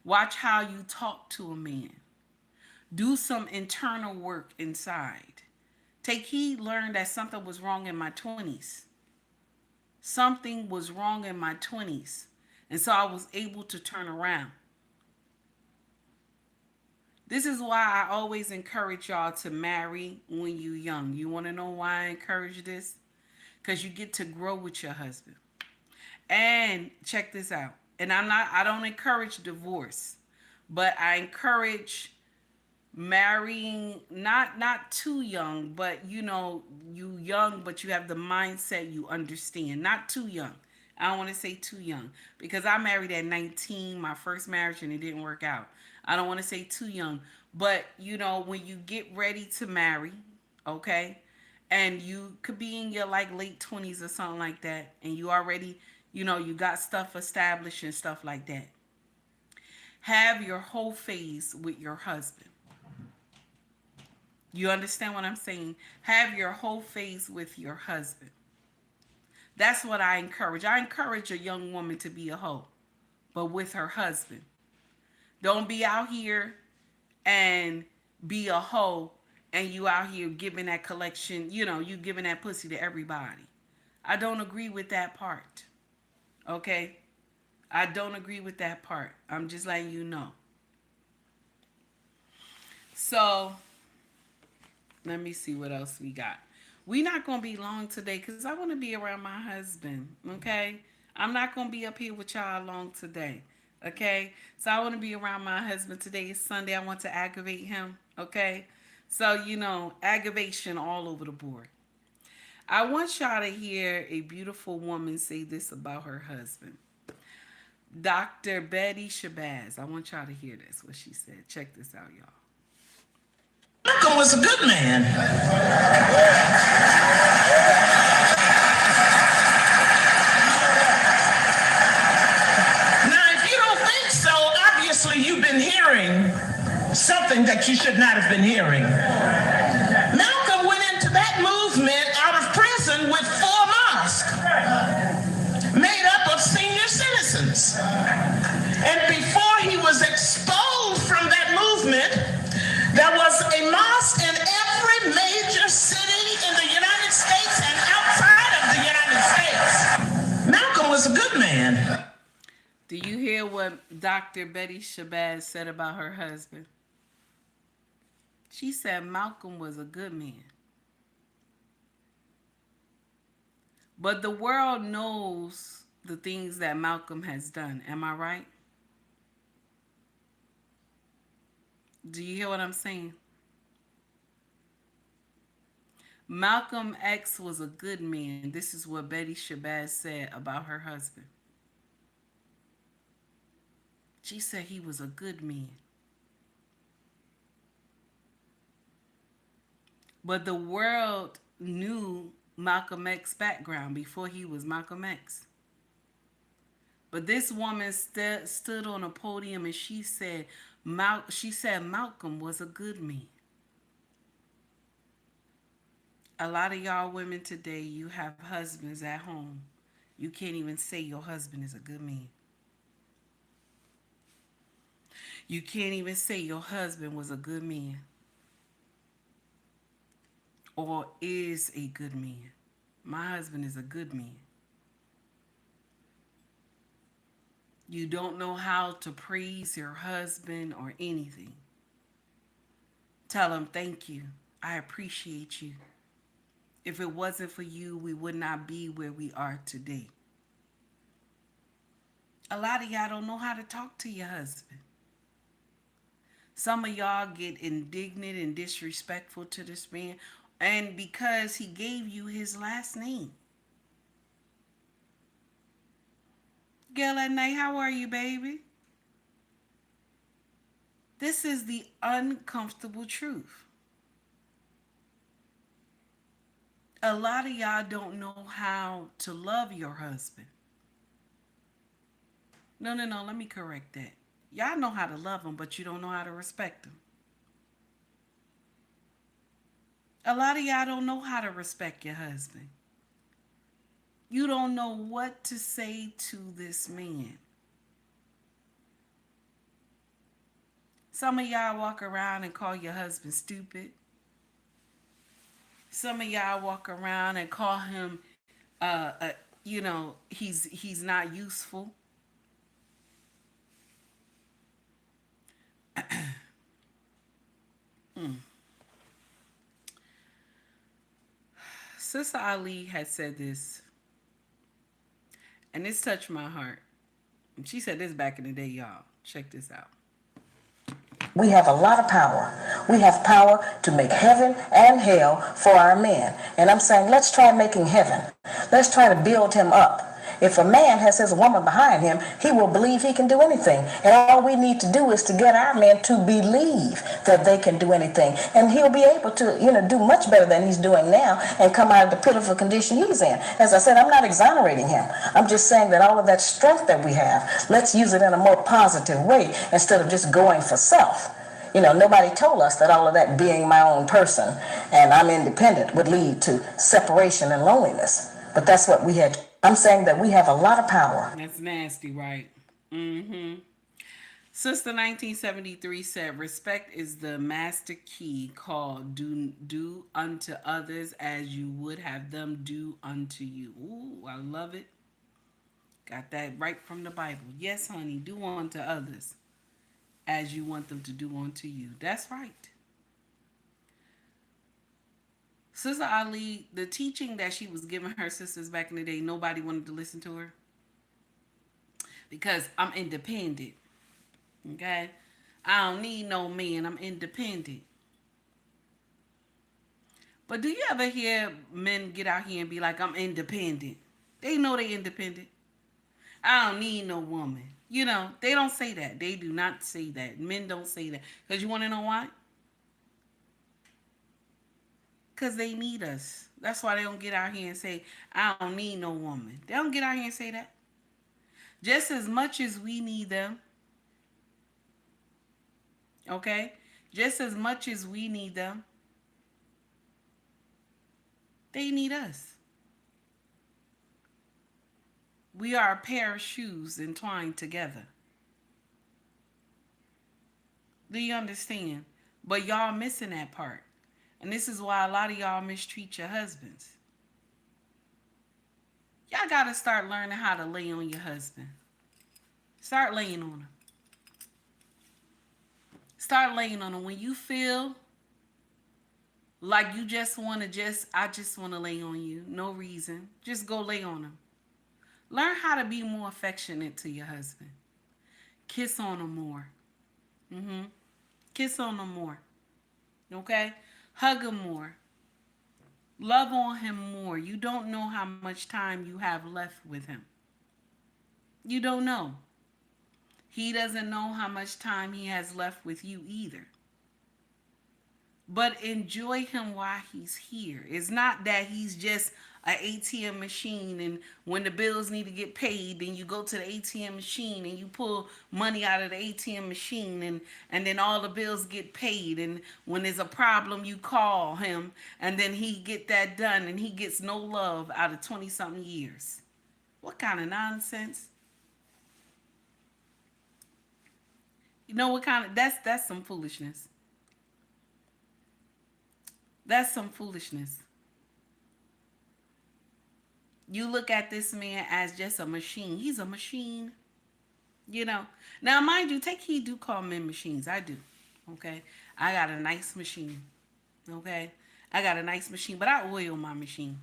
Watch how you talk to a man. Do some internal work inside. Take Heed learned that something was wrong in my 20s. Something was wrong in my 20s. And so I was able to turn around. This is why I always encourage y'all to marry when you're young. You want to know why I encourage this? Because you get to grow with your husband. And check this out. And I don't encourage divorce, but I encourage marrying not too young, but you young, but you have the mindset, you understand. Not too young. I don't want to say too young because I married at 19, my first marriage, and it didn't work out. I don't want to say too young, but when you get ready to marry, okay, and you could be in your like late 20s or something like that, and you already, you got stuff established and stuff like that. Have your whole phase with your husband. You understand what I'm saying? Have your whole phase with your husband. That's what I encourage. I encourage a young woman to be a hoe, but with her husband. Don't be out here and be a hoe and you out here giving that collection, you giving that pussy to everybody. I don't agree with that part. Okay? I don't agree with that part. I'm just letting you know. So, let me see what else we got. We're not going to be long today because I want to be around my husband, okay? I'm not going to be up here with y'all long today, okay? So I want to be around my husband. Today is Sunday. I want to aggravate him, okay? So, aggravation all over the board. I want y'all to hear a beautiful woman say this about her husband. Dr. Betty Shabazz. I want y'all to hear this, what she said. Check this out, y'all. Malcolm was a good man. Now, if you don't think so, obviously you've been hearing something that you should not have been hearing. Malcolm went into that movement out of prison with 4 mosques made up of senior citizens. And before he was expelled from that movement, there was a mosque in every major city in the United States and outside of the United States. Malcolm was a good man. Do you hear what Dr. Betty Shabazz said about her husband? She said Malcolm was a good man. But the world knows the things that Malcolm has done. Am I right? Do you hear what I'm saying? Malcolm X was a good man. This is what Betty Shabazz said about her husband. She said he was a good man. But the world knew Malcolm X's background before he was Malcolm X. But this woman stood on a podium and she said Malcolm was a good man. A lot of y'all women today, you have husbands at home. You can't even say your husband is a good man. You can't even say your husband was a good man or is a good man. My husband is a good man. You don't know how to praise your husband or anything. Tell him thank you. I appreciate you. If it wasn't for you, we would not be where we are today. A lot of y'all don't know how to talk to your husband. Some of y'all get indignant and disrespectful to this man, and because he gave you his last name. Gail at night, how are you, baby? This is the uncomfortable truth. A lot of y'all don't know how to love your husband. No, let me correct that. Y'all know how to love him, but you don't know how to respect him. A lot of y'all don't know how to respect your husband. You don't know what to say to this man. Some of y'all walk around and call your husband stupid. Some of y'all walk around and call him, he's not useful. Sister Ali had said this, and this touched my heart. And she said this back in the day, y'all. Check this out. We have a lot of power. We have power to make heaven and hell for our men. And I'm saying, let's try making heaven. Let's try to build him up. If a man has his woman behind him, he will believe he can do anything. And all we need to do is to get our men to believe that they can do anything. And he'll be able to, do much better than he's doing now and come out of the pitiful condition he's in. As I said, I'm not exonerating him. I'm just saying that all of that strength that we have, let's use it in a more positive way instead of just going for self. Nobody told us that all of that being my own person and I'm independent would lead to separation and loneliness. But that's what we had. I'm saying that we have a lot of power. That's nasty, right? Sister 1973 said, respect is the master key called do unto others as you would have them do unto you. Ooh, I love it. Got that right from the Bible. Yes, honey, do unto others as you want them to do unto you. That's right. Sister Ali, the teaching that she was giving her sisters back in the day, nobody wanted to listen to her. Because I'm independent. Okay? I don't need no man. I'm independent. But do you ever hear men get out here and be like, I'm independent? They know they independent. I don't need no woman. They don't say that. They do not say that. Men don't say that. Because you want to know why? Because they need us. That's why they don't get out here and say, I don't need no woman. They don't get out here and say that. Just as much as we need them. Okay? Just as much as we need them. They need us. We are a pair of shoes entwined together. Do you understand? But y'all missing that part. And this is why a lot of y'all mistreat your husbands. Y'all got to start learning how to lay on your husband. Start laying on him. Start laying on him. When you feel like you just want to I just want to lay on you. No reason. Just go lay on him. Learn how to be more affectionate to your husband. Kiss on him more. Kiss on him more. Okay? Hug him more. Love on him more. You don't know how much time you have left with him. You don't know. He doesn't know how much time he has left with you either. But enjoy him while he's here. It's not that he's just an ATM machine and when the bills need to get paid, then you go to the ATM machine and you pull money out of the ATM machine and then all the bills get paid. And when there's a problem, you call him and then he get that done and he gets no love out of 20-something years. What kind of nonsense? You know what kind of, that's some foolishness. That's some foolishness. You look at this man as just a machine. He's a machine. Now, mind you, take heed, do call men machines. I do. Okay? I got a nice machine. Okay, I got a nice machine, but I oil my machine.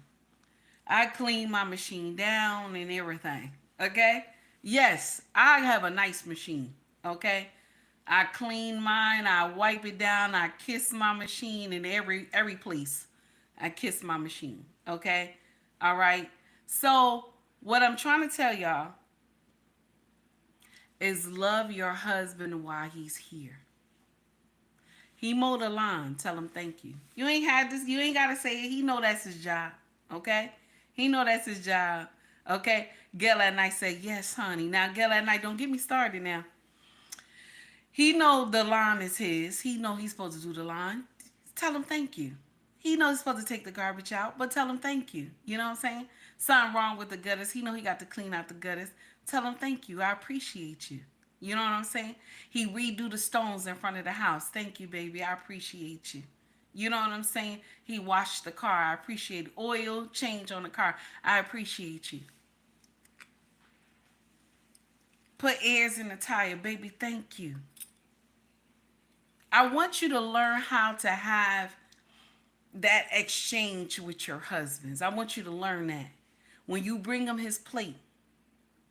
I clean my machine down and everything. Okay? Yes, I have a nice machine. Okay? I clean mine, I wipe it down, I kiss my machine in every place. I kiss my machine. Okay? All right. So, what I'm trying to tell y'all is love your husband while he's here. He mowed the lawn. Tell him thank you. You ain't had this. You ain't gotta say it. He know that's his job. Okay. He know that's his job. Okay. Girl at night say yes, honey. Now girl at night, don't get me started now. He know the lawn is his. He know he's supposed to do the lawn. Tell him thank you. He knows he's supposed to take the garbage out, but tell him thank you. You know what I'm saying? Something wrong with the gutters. He know he got to clean out the gutters. Tell him thank you. I appreciate you. You know what I'm saying? He redo the stones in front of the house. Thank you, baby. I appreciate you. You know what I'm saying? He washed the car. I appreciate it. Oil change on the car. I appreciate you. Put airs in the tire, baby. Thank you. I want you to learn how to have that exchange with your husbands. I want you to learn that. When you bring him his plate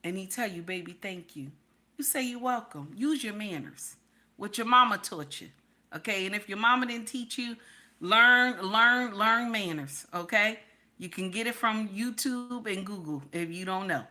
and he tell you, baby, thank you, you say you're welcome. Use your manners. What your mama taught you. Okay? And if your mama didn't teach you, learn manners. Okay? You can get it from YouTube and Google if you don't know.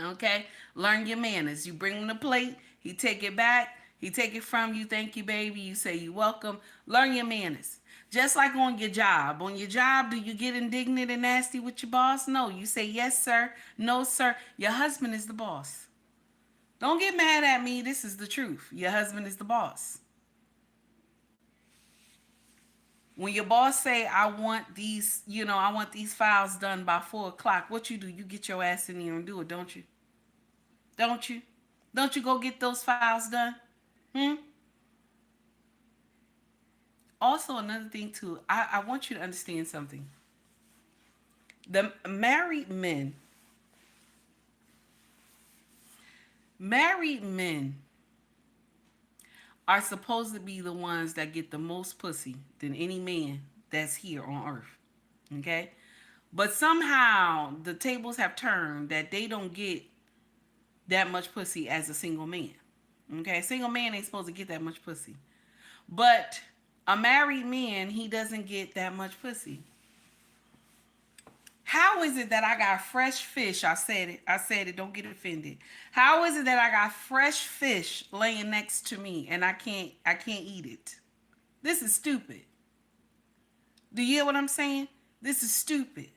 Okay? Learn your manners. You bring him the plate, he take it back, he take it from you, thank you, baby. You say you welcome. Learn your manners. Just like on your job. On your job, do you get indignant and nasty with your boss? No. You say, yes, sir. No, sir. Your husband is the boss. Don't get mad at me. This is the truth. Your husband is the boss. When your boss say, I want these files done by 4 o'clock, what you do? You get your ass in there and do it, don't you? Don't you? Don't you go get those files done? Also, another thing too, I want you to understand something. The married men are supposed to be the ones that get the most pussy than any man that's here on earth. Okay? But somehow the tables have turned that they don't get that much pussy as a single man. Okay? A single man ain't supposed to get that much pussy. But a married man, he doesn't get that much pussy. How is it that I got fresh fish? I said it. Don't get offended. How is it that I got fresh fish laying next to me and I can't eat it? This is stupid. Do you hear what I'm saying? This is stupid.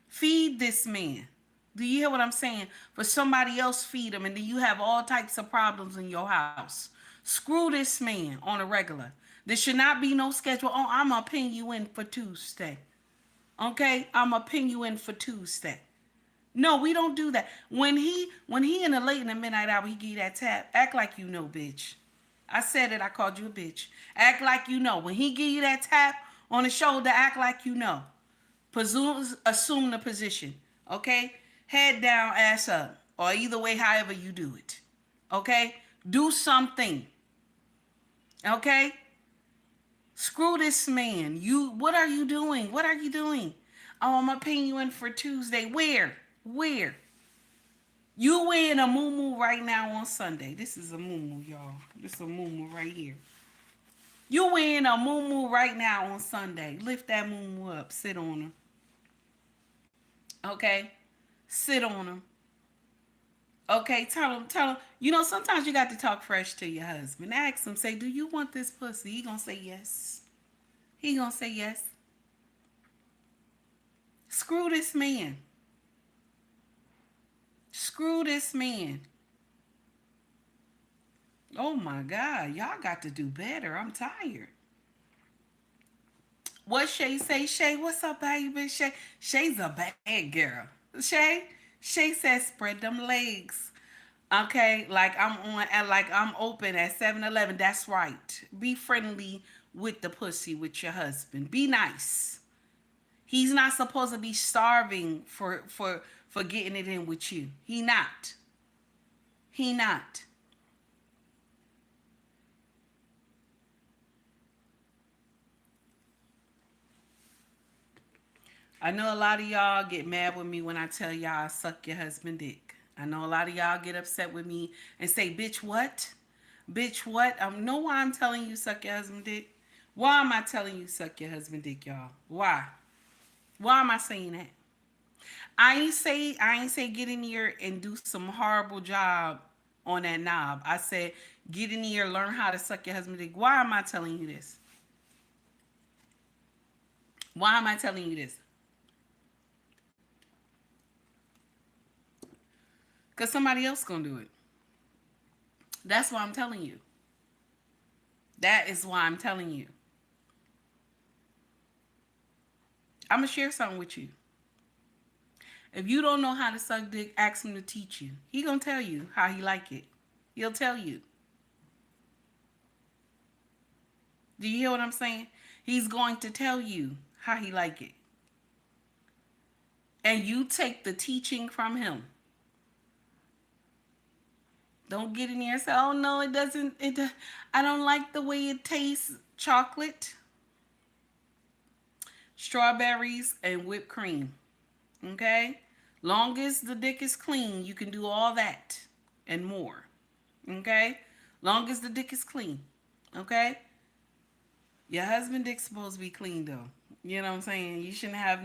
Feed this man. Do you hear what I'm saying? For somebody else feed him, and then you have all types of problems in your house. Screw this man on a regular. There should not be no schedule. Oh, I'm going to pin you in for Tuesday. Okay? I'm going to pin you in for Tuesday. No, we don't do that. When he in the late in the midnight hour, he give you that tap. Act like you know, bitch. I said it. I called you a bitch. Act like you know. When he give you that tap on the shoulder, act like you know. Assume the position. Okay? Head down, ass up. Or either way, however you do it. Okay? Do something. Okay? Screw this man. What are you doing? What are you doing? Oh, I'm going to pin you in for Tuesday. Where? You wearing a muumuu right now on Sunday. This is a muumuu, y'all. This is a muumuu right here. You wearing a muumuu right now on Sunday. Lift that muumuu up. Sit on him. Okay? Sit on him. Okay, tell him. You know, sometimes you got to talk fresh to your husband. Ask him, say, do you want this pussy? He gonna say yes. Screw this man. Oh my God, y'all got to do better. I'm tired. What Shay say? Shay, what's up, baby? Shay's a bad girl. Shay says spread them legs. Okay, like I'm open at 7-Eleven. That's right. Be friendly with the pussy with your husband. Be nice. He's not supposed to be starving for getting it in with you. He not. I know a lot of y'all get mad with me when I tell y'all suck your husband dick. I know a lot of y'all get upset with me and say, bitch, what? Bitch, what? Know why I'm telling you suck your husband dick? Why am I telling you suck your husband dick, y'all? Why? Why am I saying that? I ain't say get in here and do some horrible job on that knob. I said get in here, learn how to suck your husband dick. Why am I telling you this? Why am I telling you this? Because somebody else gonna do it. That's why I'm telling you. That is why I'm telling you. I'm gonna share something with you. If you don't know how to suck dick, ask him to teach you. He gonna tell you how he like it. He'll tell you. Do you hear what I'm saying? He's going to tell you how he like it. And you take the teaching from him. Don't get in there and say, oh no, it doesn't, I don't like the way it tastes. Chocolate, strawberries, and whipped cream. Okay? Long as the dick is clean, you can do all that and more. Okay? Long as the dick is clean. Okay? Your husband dick's supposed to be clean though. You know what I'm saying? You shouldn't have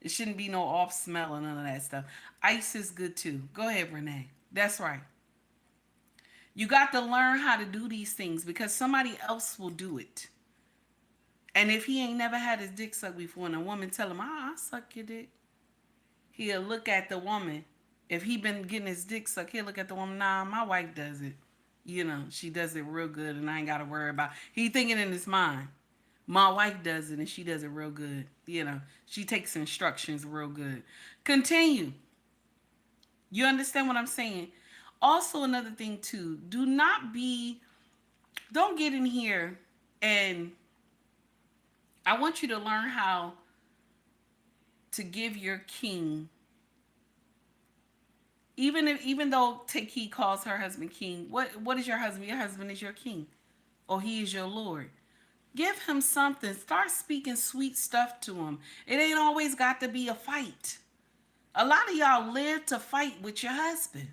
it shouldn't be no off smell or none of that stuff. Ice is good too. Go ahead, Renee. That's right. You got to learn how to do these things because somebody else will do it. And if he ain't never had his dick sucked before and a woman tell him, I suck your dick, he'll look at the woman. If he been getting his dick sucked, he'll look at the woman, nah, my wife does it. You know, she does it real good and I ain't got to worry about it. He thinking in his mind, my wife does it and she does it real good. You know, she takes instructions real good. Continue. You understand what I'm saying? Also, another thing too, don't get in here and I want you to learn how to give your king, even though Taki calls her husband king, what is your husband? Your husband is your king, or he is your Lord. Give him something. Start speaking sweet stuff to him. It ain't always got to be a fight. A lot of y'all live to fight with your husband.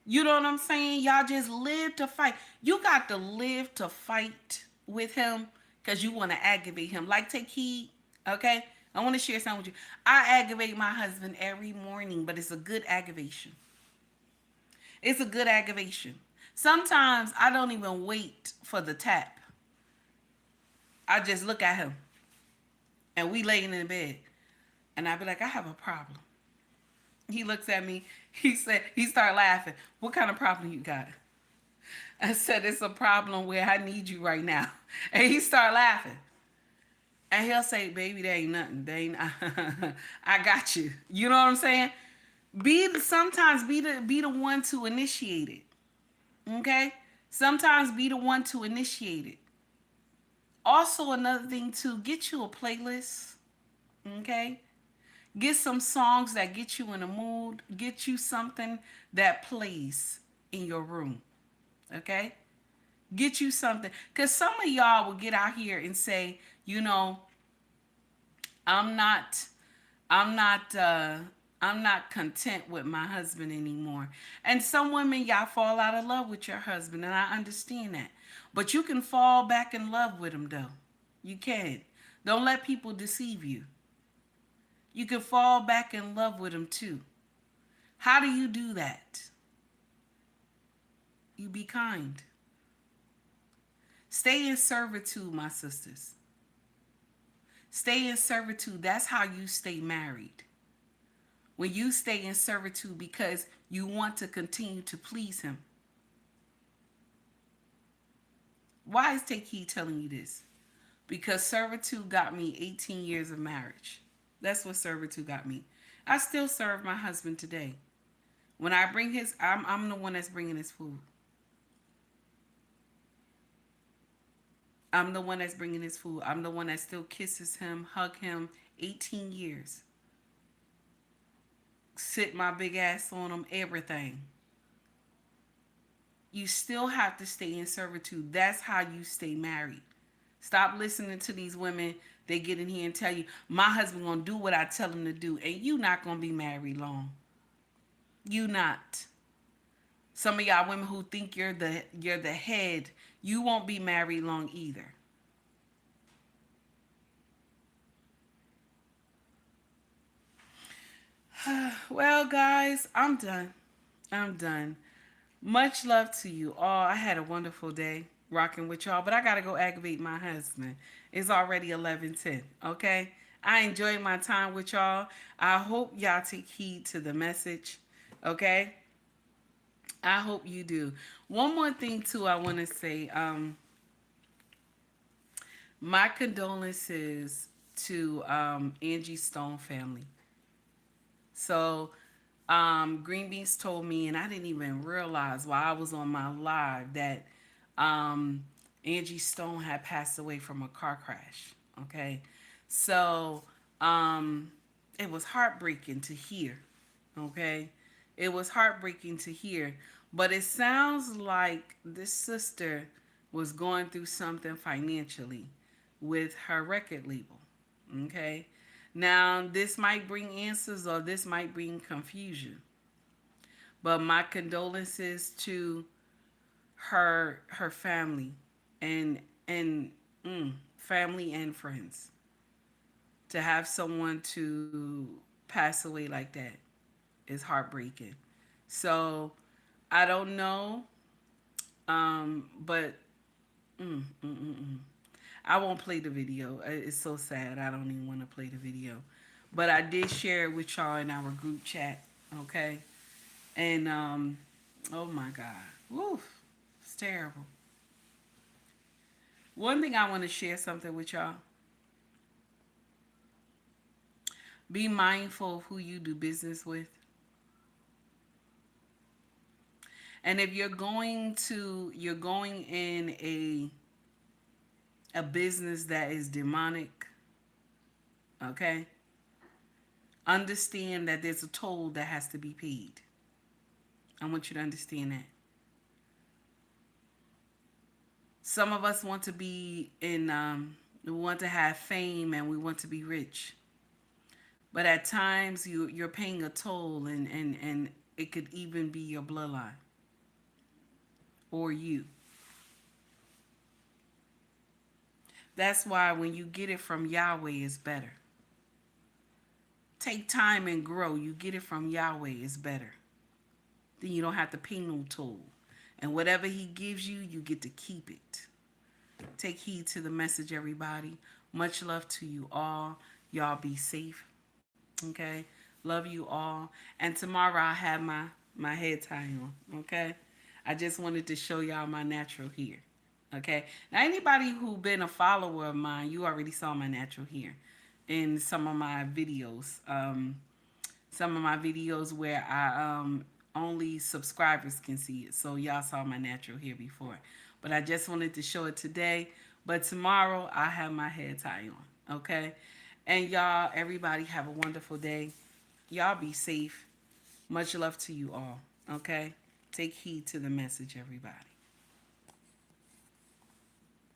You know what I'm saying? Y'all just live to fight. You got to live to fight with him because you want to aggravate him. Like take heed, okay? I want to share something with you. I aggravate my husband every morning, but it's a good aggravation. It's a good aggravation. Sometimes I don't even wait for the tap. I just look at him and we laying in bed and I be like, I have a problem. He looks at me. He started laughing. What kind of problem you got? I said, it's a problem where I need you right now. And he started laughing. And he'll say, baby, there ain't nothing. I got you. You know what I'm saying? Sometimes be the one to initiate it. Okay? Sometimes be the one to initiate it. Also, another thing too, get you a playlist. Okay? Get some songs that get you in a mood. Get you something that plays in your room. Okay? Get you something. Because some of y'all will get out here and say, you know, I'm not content with my husband anymore. And some women, y'all fall out of love with your husband, and I understand that. But you can fall back in love with him, though. You can. Don't let people deceive you. You can fall back in love with him, too. How do you do that? You be kind. Stay in servitude, my sisters. Stay in servitude. That's how you stay married. When you stay in servitude because you want to continue to please him. Why is Taki telling you this? Because servitude got me 18 years of marriage. That's what servitude got me. I still serve my husband today. When I bring I'm the one that's bringing his food. I'm the one that's bringing his food. I'm the one that still kisses him, hug him. 18 years. Sit my big ass on him, everything. You still have to stay in servitude. That's how you stay married. Stop listening to these women They get in here and tell you, my husband gonna do what I tell him to do, and you not gonna be married long. You not. Some of y'all women who think you're the head, you won't be married long either. Well, guys, I'm done. I'm done. Much love to you all. I had a wonderful day rocking with y'all, but I gotta go aggravate my husband. It's already 11:10. Okay. I enjoyed my time with y'all. I hope y'all take heed to the message. Okay. I hope you do. One more thing too, I want to say. My condolences to Angie Stone family. So, Green Beans told me, and I didn't even realize while I was on my live that Angie Stone had passed away from a car crash. Okay, so it was heartbreaking to hear. Okay, it was heartbreaking to hear, but it sounds like this sister was going through something financially with her record label. Okay, now this might bring answers or this might bring confusion, but my condolences to her family and family and friends. To have someone to pass away like that is heartbreaking. So I don't know, but I won't play the video. It's so sad. I don't even want to play the video. But I did share it with y'all in our group chat. Okay. And oh my God. Woof. It's terrible. One thing I want to share something with y'all. Be mindful of who you do business with. And if you're going in a business that is demonic, okay? Understand that there's a toll that has to be paid. I want you to understand that. Some of us want to be we want to have fame and we want to be rich. But at times you're paying a toll and it could even be your bloodline or you. That's why when you get it from Yahweh, it's better. Take time and grow. You get it from Yahweh, it's better. Then you don't have to pay no toll. And whatever he gives you, you get to keep it. Take heed to the message, everybody. Much love to you all. Y'all be safe. Okay? Love you all. And tomorrow I'll have my head tie on. Okay? I just wanted to show y'all my natural hair. Okay? Now, anybody who been a follower of mine, you already saw my natural hair in some of my videos. Some of my videos where I only subscribers can see it. So y'all saw my natural hair before. But I just wanted to show it today. But tomorrow I have my hair tie on. Okay? And y'all, everybody have a wonderful day. Y'all be safe. Much love to you all. Okay? Take heed to the message, everybody.